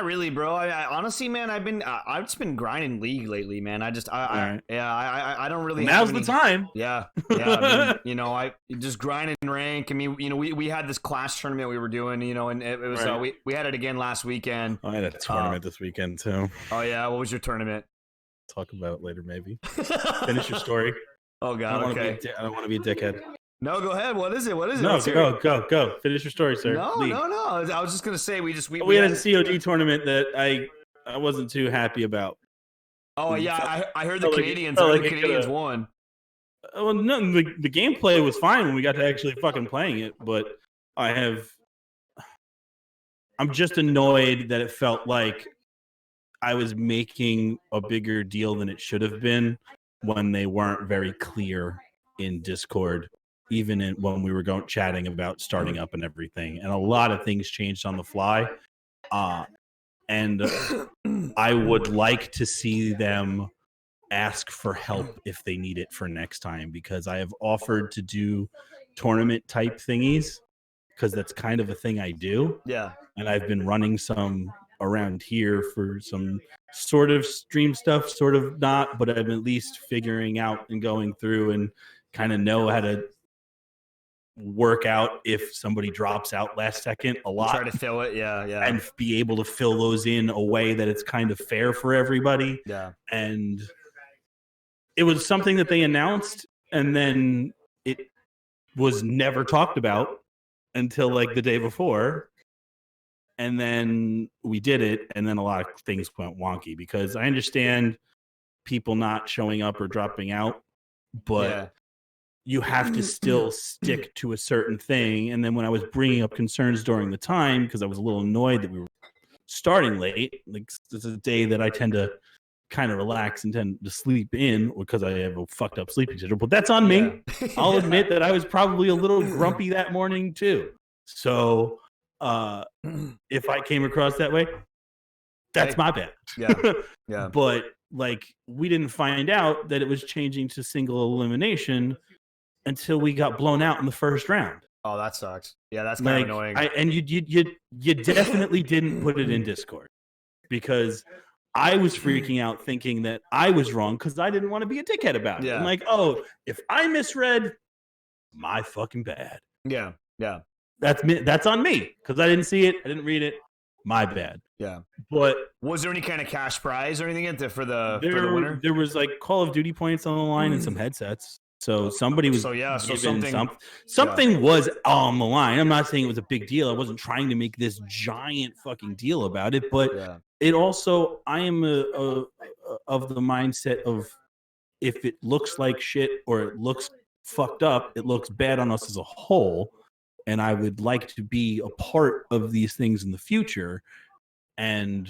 really, bro. I honestly, man, I've just been grinding League lately, man. I Alright. I don't really. Now's have the any- time. Yeah, I mean, you know, I just grinding rank. I mean, you know, we had this class tournament we were doing, you know, and it was Right. we had it again last weekend. I had a tournament this weekend too. Oh yeah, what was your tournament? Talk about it later, maybe. Finish your story. Oh I god, don't okay. want to be a dickhead. No, go ahead. What is it? What is it? No, Let's hear it. go. Finish your story, sir. No, League. no. I was just gonna say we We had a COD tournament that I wasn't too happy about. Oh yeah, I heard the felt like- Canadians. felt I heard like the it Canadians could've- won. Well, no, the gameplay was fine when we got to actually fucking playing it, but I'm just annoyed that it felt like I was making a bigger deal than it should have been when they weren't very clear in Discord, even when we were chatting about starting up and everything. And a lot of things changed on the fly. And I would like to see them ask for help if they need it for next time, because I have offered to do tournament type thingies because that's kind of a thing I do. Yeah. And I've been running some around here for some sort of stream stuff, sort of not, but I'm at least figuring out and going through and kind of know how to work out if somebody drops out last second a lot. Try to fill it. Yeah. And be able to fill those in a way that it's kind of fair for everybody. Yeah. And it was something that they announced, and then it was never talked about until like the day before. And then we did it, and then a lot of things went wonky, because I understand people not showing up or dropping out, but Yeah. you have to still stick to a certain thing. And then when I was bringing up concerns during the time, because I was a little annoyed that we were starting late, like this is a day that I tend to kind of relax and tend to sleep in because I have a fucked up sleeping schedule, but that's on me. Yeah. I'll admit that I was probably a little grumpy that morning too. So if I came across that way, that's my bad. Yeah. Yeah. But like, we didn't find out that it was changing to single elimination until we got blown out in the first round. Oh, that sucks. Yeah, that's kind Like, of annoying. and you definitely didn't put it in Discord, because I was freaking out thinking that I was wrong because I didn't want to be a dickhead about it. Yeah. I'm like, oh, if I misread, my fucking bad. Yeah. Yeah. That's me. That's on me because I didn't see it. I didn't read it. My bad. Yeah. But Was there any kind of cash prize or anything for the winner? there was like Call of Duty points on the line and some headsets. So somebody was So, yeah, so given something- something was on the line. I'm not saying it was a big deal. I wasn't trying to make this giant fucking deal about it, but Yeah. it also, I am of the mindset of, if it looks like shit or it looks fucked up, it looks bad on us as a whole. And I would like to be a part of these things in the future. And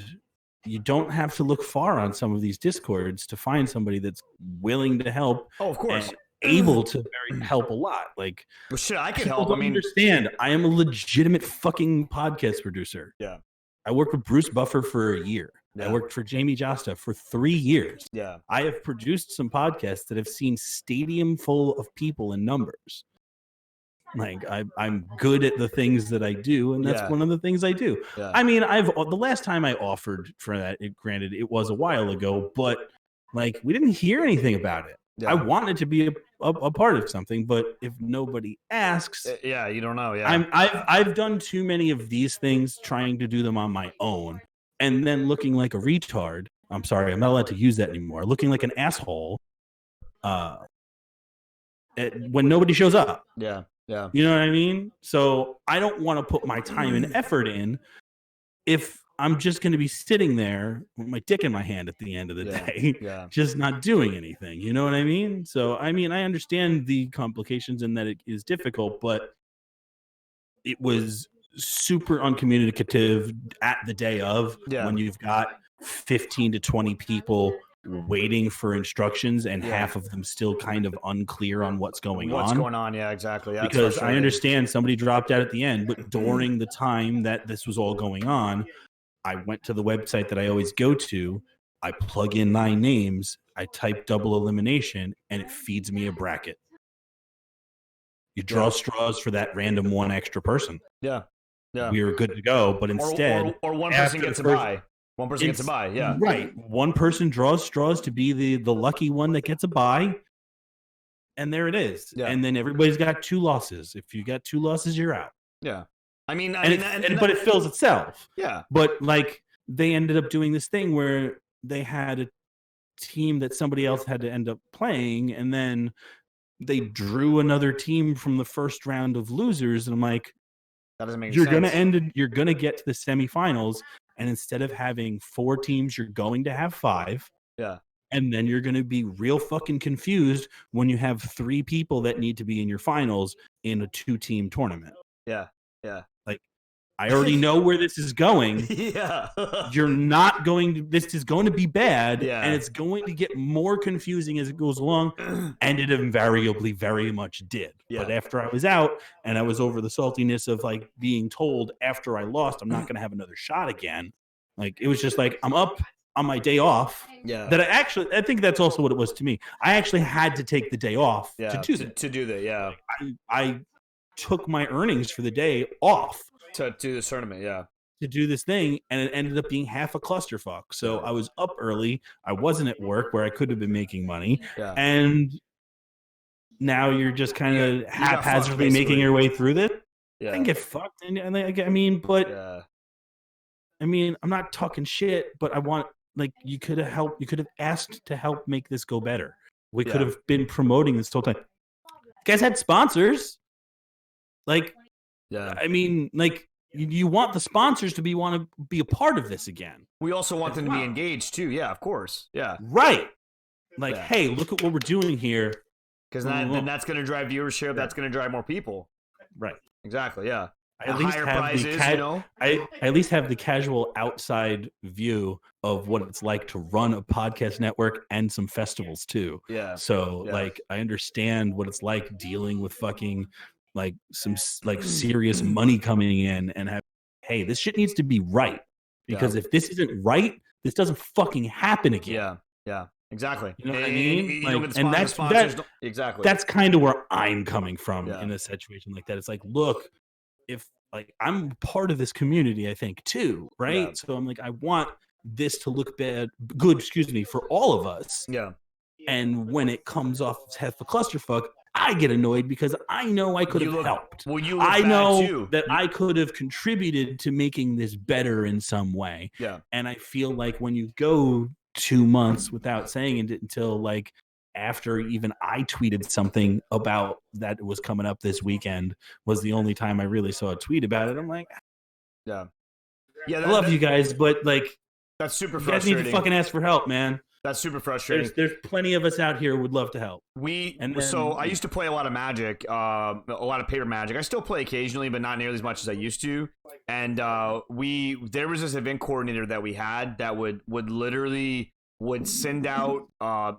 you don't have to look far on some of these Discords to find somebody that's willing to help Oh, of course. and able to help a lot. Like, Well, shit, I can people help. I don't mean, understand. I am a legitimate fucking podcast producer. Yeah. I worked with Bruce Buffer for a year. Yeah. I worked for Jamie Josta for 3 years. yeah. I have produced some podcasts that have seen stadium full of people in numbers. Like, I'm good at the things that I do, and that's Yeah. one of the things I do. Yeah. I mean, the last time I offered for that, granted, it was a while ago, but like, we didn't hear anything about it. Yeah. I wanted to be a part of something, but if nobody asks, Yeah, you don't know. Yeah. I've done too many of these things, trying to do them on my own, and then looking like a retard. I'm sorry, I'm not allowed to use that anymore. Looking like an asshole when nobody shows up. Yeah. Yeah. You know what I mean? So I don't want to put my time and effort in if I'm just going to be sitting there with my dick in my hand at the end of the Yeah. day, Yeah. just not doing anything. You know what I mean? So, I mean, I understand the complications and that it is difficult, but it was super uncommunicative at the day of, Yeah. when you've got 15 to 20 people waiting for instructions and Yeah. half of them still kind of unclear on what's going What's on. going on? Yeah, exactly. Yeah, it's Because I frustrating. understand somebody dropped out at the end, but during the time that this was all going on, I went to the website that I always go to. I plug in 9 names, I type double elimination, and it feeds me a bracket. You draw straws for that random one extra person. Yeah. Yeah. we were good to go. But instead, or one person after gets the a first- bye. One person gets a bye. Yeah. right. One person draws straws to be the lucky one that gets a bye, and there it is. Yeah. And then everybody's got 2 losses. If you got 2 losses, you're out. Yeah. I mean, But it fills itself. yeah. But like they ended up doing this thing where they had a team that somebody else had to end up playing, and then they drew another team from the first round of losers, and I'm like, That doesn't make any you're sense. you're gonna get to the semifinals, and instead of having 4 teams, you're going to have 5. Yeah. And then you're going to be real fucking confused when you have 3 people that need to be in your finals in a 2-team tournament. Yeah. Yeah. Like, I already know where this is going. Yeah. You're not going to, this is going to be bad, Yeah. and it's going to get more confusing as it goes along, and it invariably very much did. But Yeah. after I was out and I was over the saltiness of like being told after I lost I'm not going to have another shot again, like it was just like I'm up on my day off. Yeah. That I think that's also what it was to me. I actually had to take the day off Yeah. to do that. To do that. Yeah. I took my earnings for the day off To do this tournament. Yeah. to do this thing, and it ended up being half a clusterfuck. So I was up early. I wasn't at work where I could have been making money, Yeah. and now you're just kind of got fucked, haphazardly making basically. your way through this. Yeah. I can get fucked, and I mean, but Yeah. I mean, I'm not talking shit, but I want, like, you could have helped. You could have asked to help make this go better. We could Yeah. have been promoting this whole time. You guys had sponsors. Like, Yeah. I mean, like, you want the sponsors to want to be a part of this again. We also want them to be engaged too. Yeah. Of course. Yeah. Right. Like, Yeah. hey, look at what we're doing here. Because then that's going to drive viewership. That's going to drive more people. Right. Exactly. Yeah. I at least Higher have prizes, the you know? I at least have the casual outside view of what it's like to run a podcast network and some festivals too. Yeah. So Yeah. like I understand what it's like dealing with fucking like some like serious money coming in and have, hey, this shit needs to be right, because if this isn't right, this doesn't fucking happen again. Yeah. Yeah. Exactly. You know what I mean? You know, Like, with and the that's sponsors that, don't- exactly. that's kind of where I'm coming from Yeah. in a situation like that. It's like, look, if like I'm part of this community, I think too, right? Yeah. So I'm like, I want this to look good, excuse me, for all of us. Yeah. And when it comes off as half a clusterfuck, I get annoyed because I know I could You have look- helped. Well, you look I bad, know too. that I could have contributed to making this better in some way. Yeah. And I feel like when you go 2 months without saying it until like after even I tweeted something about that was coming up this weekend was the only time I really saw a tweet about it. I'm like, Yeah. Yeah. I love you guys, but like, That's super you guys need frustrating. to fucking ask for help, man. That's super frustrating. There's plenty of us out here who would love to help. So I used to play a lot of Magic, a lot of paper Magic. I still play occasionally, but not nearly as much as I used to. And there was this event coordinator that we had that would literally send out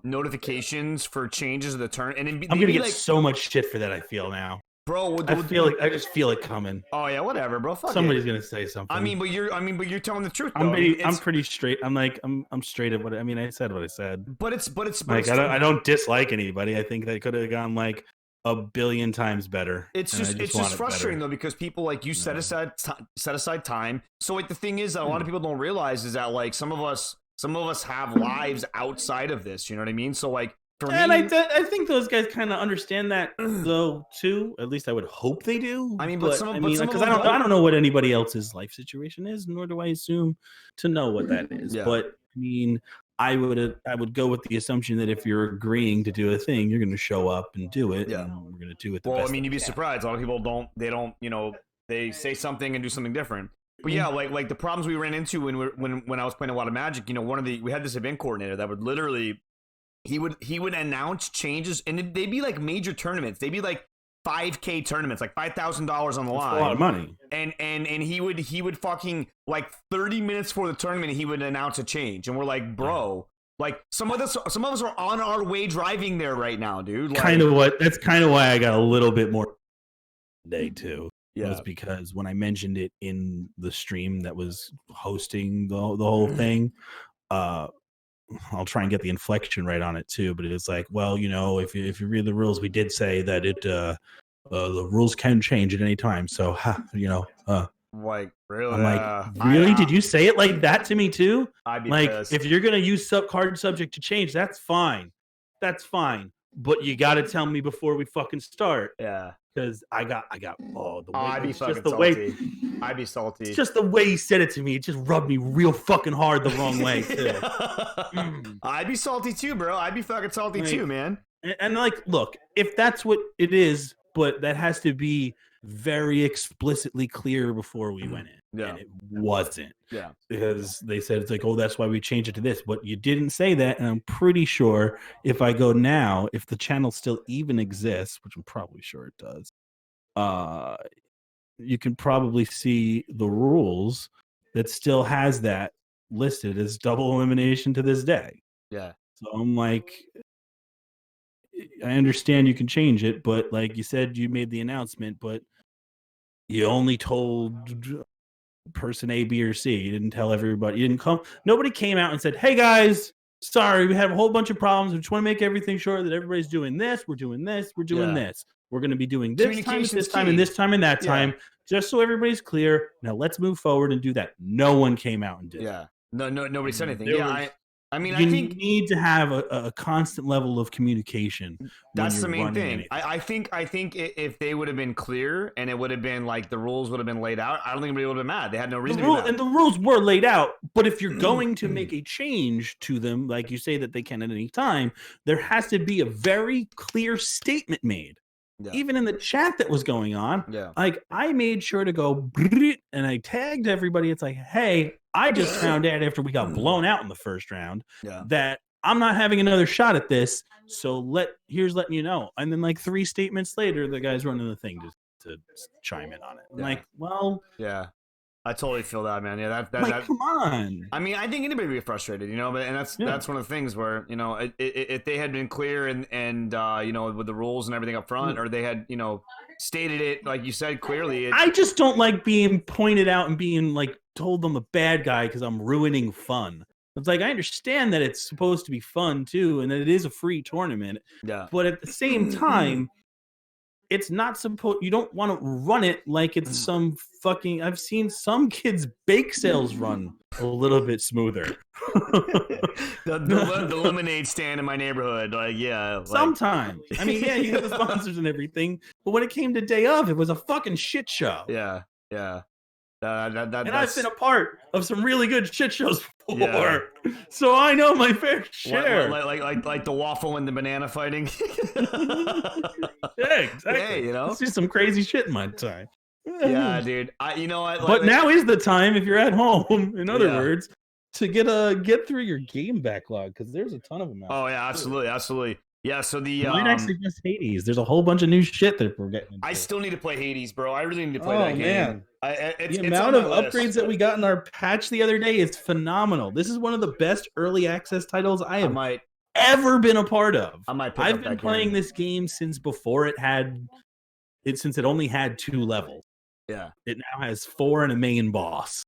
notifications for changes of the turn, and I'm gonna get so much shit for that. I feel now, bro. I just feel it coming. Oh yeah, whatever, bro. Fuck Somebody's it. gonna say something. I mean, but you're telling the truth. Though. I'm pretty straight. I'm straight at what I mean. I said what I said. But it's Like I don't dislike anybody. I think they could have gone like a billion times better. It's and I just want it frustrating better. though, because people like you set aside time. So like the thing is that a lot of people don't realize is that like some of us have lives outside of this. You know what I mean? So like for And me, I think those guys kind of understand that though too. At least I would hope they do. I mean, but some of because them I don't know what anybody else's life situation is, nor do I assume to know what that is. Yeah. But I mean, I would go with the assumption that if you're agreeing to do a thing, you're going to show up and do it. Yeah. And we're going to do it. The well, best I mean, that you'd be we can. surprised. A lot of people don't. You know, they say something and do something different. But yeah, like the problems we ran into when I was playing a lot of Magic. You know, we had this event coordinator that would literally he would announce changes, and they'd be like major tournaments. They'd be like 5K tournaments, like $5,000 on the line. That's a lot of money. And he would fucking like 30 minutes before the tournament, he would announce a change, and we're like, bro, like some of us are on our way driving there right now, dude. Like, That's kind of why I got a little bit more today too. Yeah. Was because when I mentioned it in the stream that was hosting the whole thing, I'll try and get the inflection right on it too. But it's like, well, you know, if you read the rules, we did say that the rules can change at any time. So, Like, really? I'm like, really? Did you say it like that to me too? I'd be Like, pissed. if you're gonna use card subject to change, that's fine. That's fine. But you got to tell me before we fucking start, Yeah. because I got the way. I'd be it's fucking just the salty. way. I'd be salty. It's just the way he said it to me. It just rubbed me real fucking hard the wrong way too. I'd be salty too, bro. I'd be fucking salty Like, too, man. And like, look, if that's what it is, but that has to be very explicitly clear before we went in. Yeah. And it wasn't. Yeah. Because they said it's like, oh, that's why we changed it to this. But you didn't say that. And I'm pretty sure if I go now, if the channel still even exists, which I'm probably sure it does, you can probably see the rules that still has that listed as double elimination to this day. Yeah. So I'm like, I understand you can change it, but like you said, you made the announcement, but you only told person A, B, or C. You didn't tell everybody. You didn't come. Nobody came out and said, "Hey guys, sorry, we have a whole bunch of problems. We just want to make everything sure that everybody's doing this. We're doing this. We're doing this. We're going to be doing this time, Communication's this time, key. and this time, and that Yeah. time, just so everybody's clear. Now let's move forward and do that." No one came out and did. Yeah. No, nobody said anything. There Yeah. was- I mean, you I think need to have a constant level of communication. when that's the you're main running thing. anything. I think if they would have been clear and it would have been like the rules would have been laid out, I don't think anybody would have been mad. They had no reason to be mad. And the rules were laid out, but if you're going to make a change to them, like you say that they can at any time, there has to be a very clear statement made. Yeah. Even in the chat that was going on, Yeah. like I made sure to go and I tagged everybody. It's like, hey, I just found out after we got blown out in the first round Yeah. that I'm not having another shot at this. So here's letting you know. And then like 3 statements later, the guy's running the thing just to chime in on it. I'm Yeah. like, well, Yeah. I totally feel that, man. Yeah, that like, come on. I mean, I think anybody would be frustrated, you know, but and that's one of the things where, you know, if they had been clear and you know, with the rules and everything up front, or they had, you know, stated it like you said clearly. I just don't like being pointed out and being like told I'm the bad guy because I'm ruining fun. It's like I understand that it's supposed to be fun too, and that it is a free tournament. Yeah. But at the same time, it's not supposed. You don't want to run it like it's some fucking. I've seen some kids' bake sales run a little bit smoother. the lemonade stand in my neighborhood, like yeah. Like, Sometimes, I mean, yeah, you have the sponsors and everything, but when it came to day of, it was a fucking shit show. Yeah. Yeah. And I've that's been a part of some really good shit shows before, Yeah. so I know my fair share. like the waffle and the banana fighting. Yeah, exactly. Hey, you know? Let's do some crazy shit in my time. Yeah, dude. You know what? But now is the time if you're at home. In other Yeah. words, to get through your game backlog because there's a ton of them out. Oh yeah, absolutely, absolutely. Yeah. So the Mine actually just Hades. There's a whole bunch of new shit that we're getting into. I still need to play Hades, bro. I really need to play Oh, that game. man. It's The on amount of my list. upgrades that we got in our patch the other day is phenomenal. This is one of the best early access titles I I have might ever been a part of. I might pick I've up been that playing game. this game since before since it only had 2 levels. Yeah. It now has 4 and a main boss.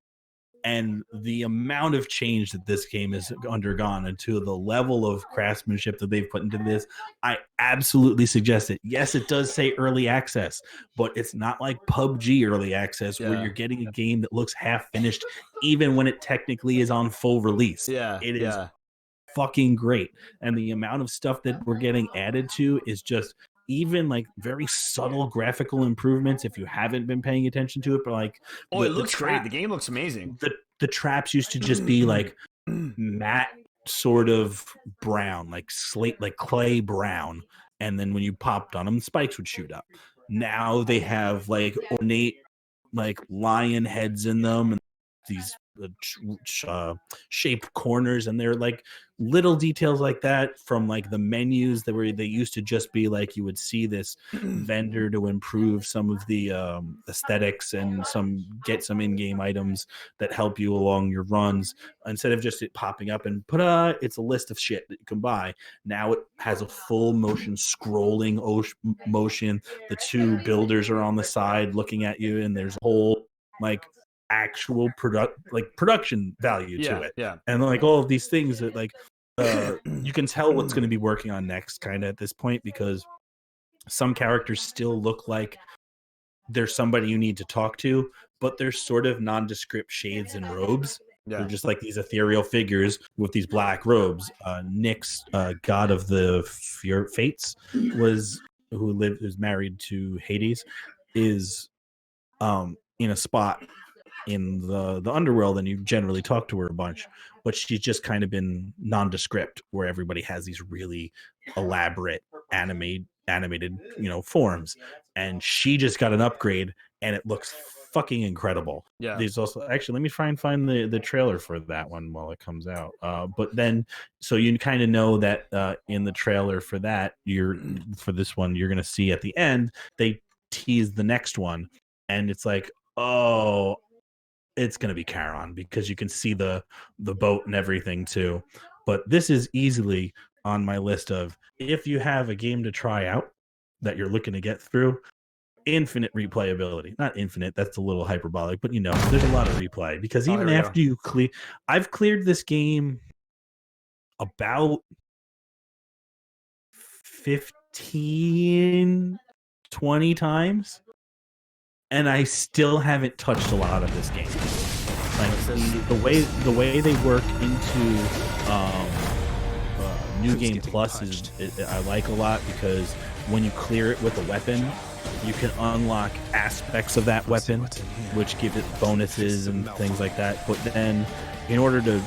And the amount of change that this game has undergone and to the level of craftsmanship that they've put into this, I absolutely suggest it. Yes, it does say early access, but it's not like PUBG early access where Yeah. you're getting a game that looks half finished, even when it technically is on full release. Yeah. It is yeah. fucking great. And the amount of stuff that we're getting added to is just even like very subtle graphical improvements if you haven't been paying attention to it, but like Oh, it looks great. trap- The game looks amazing. the traps used to just be like matte sort of brown, like slate, like clay brown, and then when you popped on them, spikes would shoot up. Now they have like ornate like lion heads in them and these shaped corners, and they're like little details like that from like the menus that were they used to just be like you would see this vendor to improve some of the aesthetics and get some in-game items that help you along your runs instead of just it popping up and it's a list of shit that you can buy. Now it has a full motion scrolling motion. The 2 builders are on the side looking at you, and there's a whole like actual production value to it. Yeah. And like all of these things that like you can tell what's going to be working on next kind of at this point, because some characters still look like there's somebody you need to talk to, but they're sort of nondescript shades and robes. Yeah. They're just like these ethereal figures with these black robes. Nyx, god of the fates, who's married to Hades, is in a spot in the underworld, and you generally talk to her a bunch, but she's just kind of been nondescript, where everybody has these really elaborate animated forms, and she just got an upgrade, and it looks fucking incredible. Yeah. There's also, actually, let me try and find the trailer for that one while it comes out. But then, so you kind of know that in the trailer for that, for this one, you're gonna see at the end they tease the next one, and it's like, oh, it's gonna be Charon, because you can see the boat and everything too. But this is easily on my list of, if you have a game to try out that you're looking to get through, infinite replayability. Not infinite, that's a little hyperbolic, but there's a lot of replay, because even after you clear, I've cleared this game about 15, 20 times, and I still haven't touched a lot of this game. Like the way they work into New Game Plus I like a lot, because when you clear it with a weapon, you can unlock aspects of that weapon, which give it bonuses and things like that. But then, in order to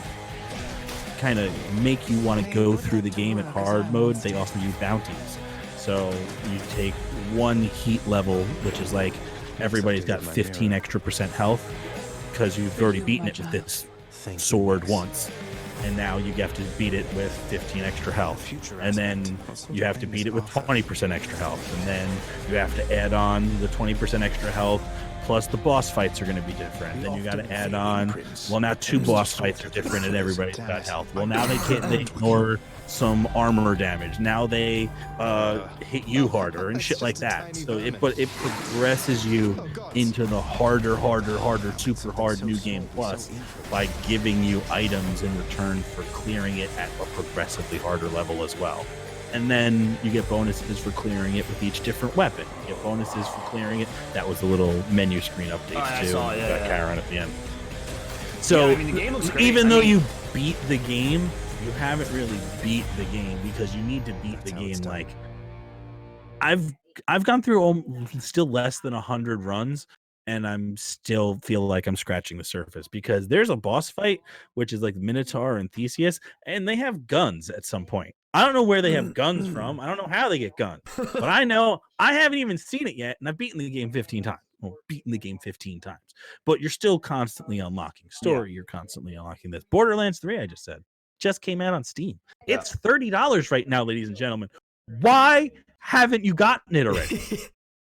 kind of make you want to go through the game in hard mode, they offer you bounties. So you take one heat level, which is like everybody's got 15 extra % health, because you've already beaten it with this sword once. And now you have to beat it with 15 extra health, and then you have to beat it with 20% extra health, and then you have to add on the 20% extra health, plus the boss fights are going to be different. Then you got to add on, well, now 2 boss fights are different, and everybody's got health. Well, now they ignore some armor damage. Now they hit you harder and shit like that. So it progresses you into the harder, super hard New Game Plus by giving you items in return for clearing it at a progressively harder level as well. And then you get bonuses for clearing it with each different weapon. You get bonuses for clearing it. That was the little menu screen updates too. Got Charon at the end. So the game looks great. Even though you beat the game, you haven't really beat the game, because you need to beat the game. Like, I've gone through still less than 100 runs, and I'm still feel like I'm scratching the surface, because there's a boss fight which is like Minotaur and Theseus, and they have guns at some point. I don't know where they have guns from. I don't know how they get guns, but I know I haven't even seen it yet, and I've beaten the game 15 times. Well, beaten the game 15 times, but you're still constantly unlocking story. You're constantly unlocking this. Borderlands 3, I just came out on Steam. It's $30 right now, ladies and gentlemen. Why haven't you gotten it already?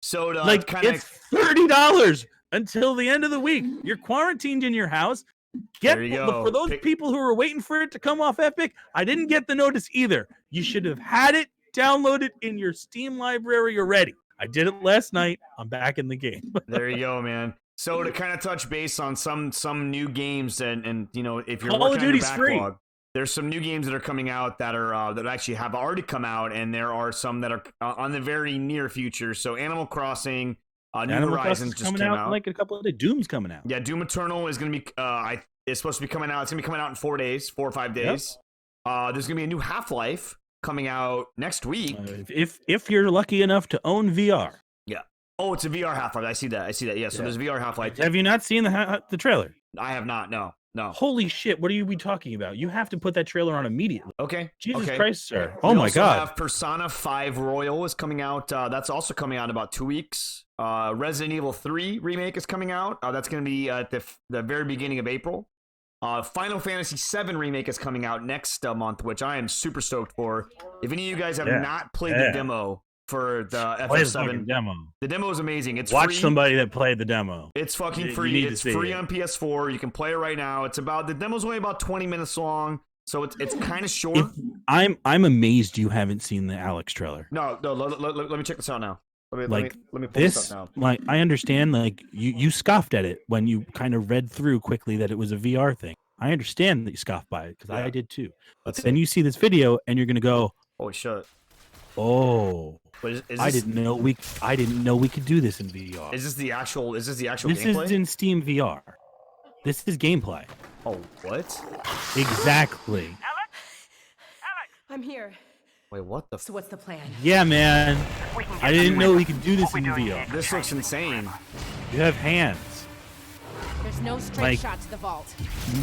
So it's $30 until the end of the week. You're quarantined in your house. For those people who are waiting for it to come off Epic, I didn't get the notice either. You should have had it downloaded in your Steam library already. I did it last night. I'm back in the game. There you go, man. So to kind of touch base on some new games, and if you're Call working of Duty's on your backlog, free. There's some new games that are coming out that are that actually have already come out, and there are some that are on the very near future. So Animal Crossing, New Horizons just came out. Like a couple of the Doom's coming out. Yeah, Doom Eternal is going to be it's supposed to be coming out. It's going to be coming out in 4 or 5 days. There's going to be a new Half-Life coming out next week. If you're lucky enough to own VR. Yeah. Oh, it's a VR Half-Life. I see that. Yeah. So there's VR Half-Life. Have you not seen the trailer? I have not. No. Holy shit! What are you talking about? You have to put that trailer on immediately. Okay. Jesus Christ, sir! We Oh my also God! Have Persona 5 Royal is coming out. That's also coming out in about 2 weeks. Resident Evil 3 remake is coming out. That's going to be at the very beginning of April. Final Fantasy 7 remake is coming out next month, which I am super stoked for. If any of you guys have not played the demo for the FF7 demo, the demo is amazing. It's watch free. somebody that played the demo. It's fucking free. It's free on PS4. You can play it right now. The demo's only about 20 minutes long, so it's kind of short. I'm amazed you haven't seen the Alex trailer. No. Let me check this out now. Let me pull this up now. Like, I understand, like, you scoffed at it when you kind of read through quickly that it was a VR thing. I understand that you scoffed by it, because I did too. But then you see this video and you're gonna go, holy shit. Oh, But is I this, didn't know we could do this in VR. Is this the actual? Is this the actual This gameplay? is in Steam VR. This is gameplay. Oh, what? Exactly. I'm here. Wait, what the? So what's the plan? Yeah, man. I didn't know we could do this in VR. This looks insane. You have hands. There's no straight Like- shot to the vault.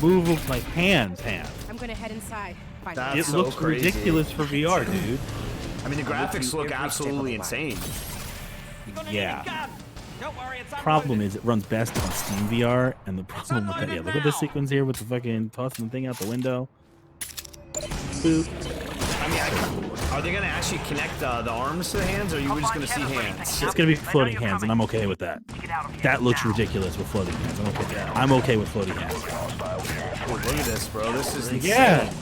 Move with like hands. I'm gonna head inside. Find That's It so looks crazy. ridiculous for VR, dude. I mean, the graphics look absolutely insane. Yeah. Problem is, it runs best on Steam VR, and the problem with that, yeah, look at this sequence here with the fucking tossing the thing out the window. Boop. I mean, are they gonna actually connect the arms to the hands, or are you just gonna see hands? It's gonna be floating hands, and I'm okay with that. That looks ridiculous with floating hands. I'm okay with floating hands. Oh, look at this, bro. This is insane. Yeah.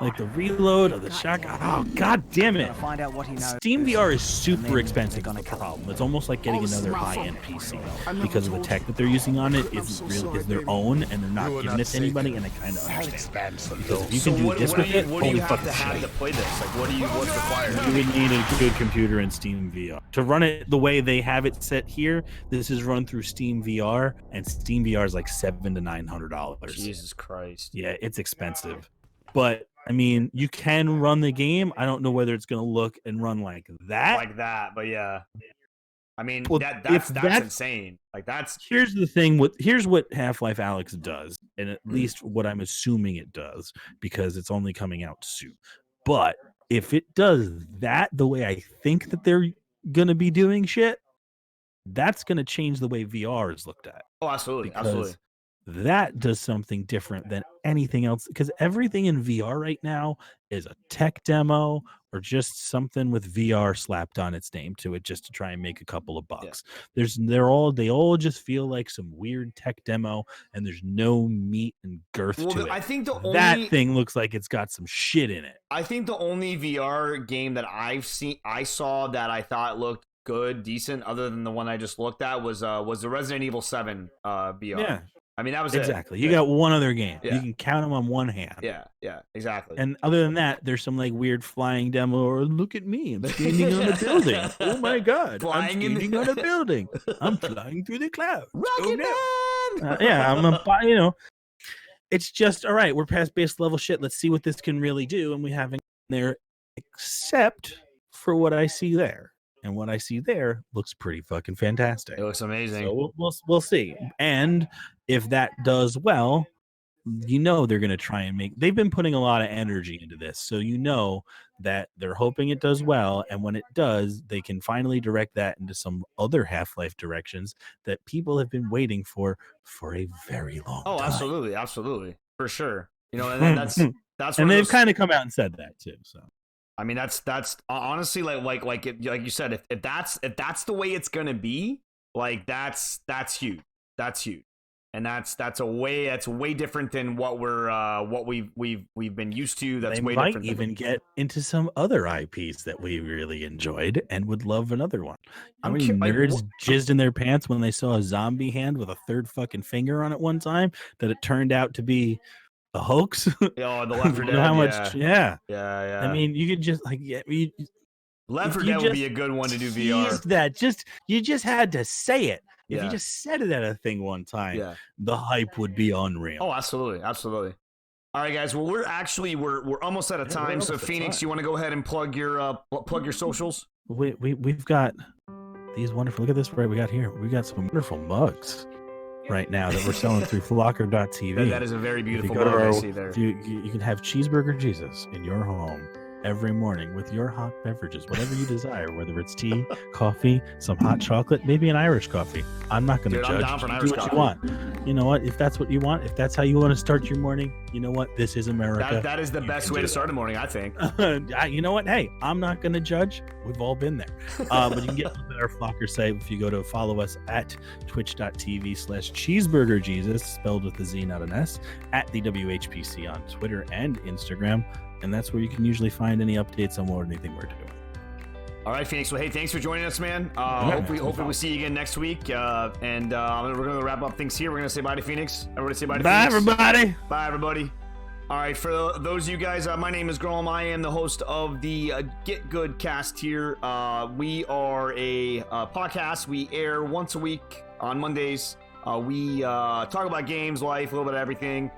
Like the reload of the shotgun. Oh, god damn it. Find out what he knows. Steam VR is super expensive. That's the problem. It's almost like getting another high-end PC because of the tech that they're using on it is their own, and they're not giving it to anybody, and I kind of understand. Because if you So can do what, this what do with you, it, what do you holy have fucking to have shit. to play this? Like, what's required? You would need a good computer in Steam VR. To run it the way they have it set here, this is run through Steam VR, and Steam VR is like $700 to $900. Jesus Christ. Yeah, it's expensive. But I mean, you can run the game. I don't know whether it's going to look and run like that. Like that, but yeah. I mean, Well, that's if that's- insane. Like, that's Here's the thing here's what Half-Life Alyx does, and at least what I'm assuming it does, because it's only coming out soon. But if it does that the way I think that they're gonna be doing shit, that's gonna change the way VR is looked at. oh, absolutely, Because absolutely. that does something different than anything else, because everything in VR right now is a tech demo or just something with VR slapped on its name to it just to try and make a couple of bucks. They all just feel like some weird tech demo, and there's no meat and girth Well, to it. I think the only That thing looks like it's got some shit in it. I think the only VR game that I saw that I thought looked good, decent, other than the one I just looked at was the Resident Evil 7 VR. Yeah, I mean, that was exactly. it. You got one other game. Yeah. You can count them on one hand. Yeah, exactly. And other than that, there's some like weird flying demo or look at me, I'm standing on a building. Oh my god, Flying in I'm the- standing on a building. I'm flying through the clouds. Rocket Man! Yeah, it's just all right. We're past base level shit. Let's see what this can really do, and we haven't there, except for what I see there. And what I see there looks pretty fucking fantastic. It looks amazing. So we'll see. And if that does well, they're going to try and they've been putting a lot of energy into this. So that they're hoping it does well. And when it does, they can finally direct that into some other Half-Life directions that people have been waiting for a very long Oh, time. absolutely, for sure. And then that's and one of they've those- kind of come out and said that too. So I mean, that's honestly like you said, if that's the way it's gonna be, like that's huge. That's huge, and that's way different than what we've been used to. That's they way might different. even get into some other IPs that we really enjoyed and would love another one. How I'm many cu- like, nerds what- jizzed in their pants when they saw a zombie hand with a third fucking finger on it one time that it turned out to be a hoax? Oh, the Left 4 You Dead. know how much? Yeah. Yeah. I mean, you could just like Left 4 if you Dead would be just a good one to do VR. teased that you just had to say it. If Yeah. you just said it at a thing one time, Yeah. the hype would be unreal. Oh, absolutely. All right, guys. Well, we're almost out of time. we're So, almost at Phoenix, time. you want to go ahead and plug your socials? We've got these wonderful. Look at this right we got here. We got some wonderful mugs right now that we're selling through Flocker.tv. That is a very If you beautiful go to mug I our- see there. if you can have Cheeseburger Jesus in your home every morning with your hot beverages, whatever you desire, whether it's tea, coffee, some hot chocolate, maybe an Irish coffee. I'm not going to Dude, I'm judge. down for an You Irish do what coffee. you want. You know what? If that's what you want, if that's how you want to start your morning, you know what? This is America. That is the You best can way do to start the morning, I think. You know what? Hey, I'm not going to judge. We've all been there. But you can get on our Flocker site if you go to follow us at twitch.tv/cheeseburgerjesus, spelled with a Z, not an S, at the WHPC on Twitter and Instagram. And that's where you can usually find any updates on what anything we're doing. All right, Phoenix. Well, hey, thanks for joining us, man. Yeah, Hopefully no we'll see you again next week. We're going to wrap up things here. We're going to say bye to Phoenix. Everybody say bye to Bye, Phoenix. everybody. Bye, everybody. All right, for those of you guys, my name is Grom. I am the host of the Get Good cast here. We are a podcast. We air once a week on Mondays. We talk about games, life, a little bit of everything.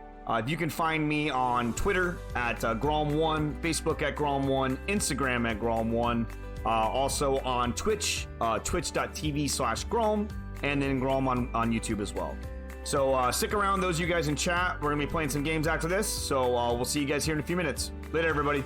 You can find me on Twitter at Grom1, Facebook at Grom1, Instagram at Grom1, also on Twitch, twitch.tv/Grom, and then Grom on YouTube as well. So stick around, those of you guys in chat. We're going to be playing some games after this, so we'll see you guys here in a few minutes. Later, everybody.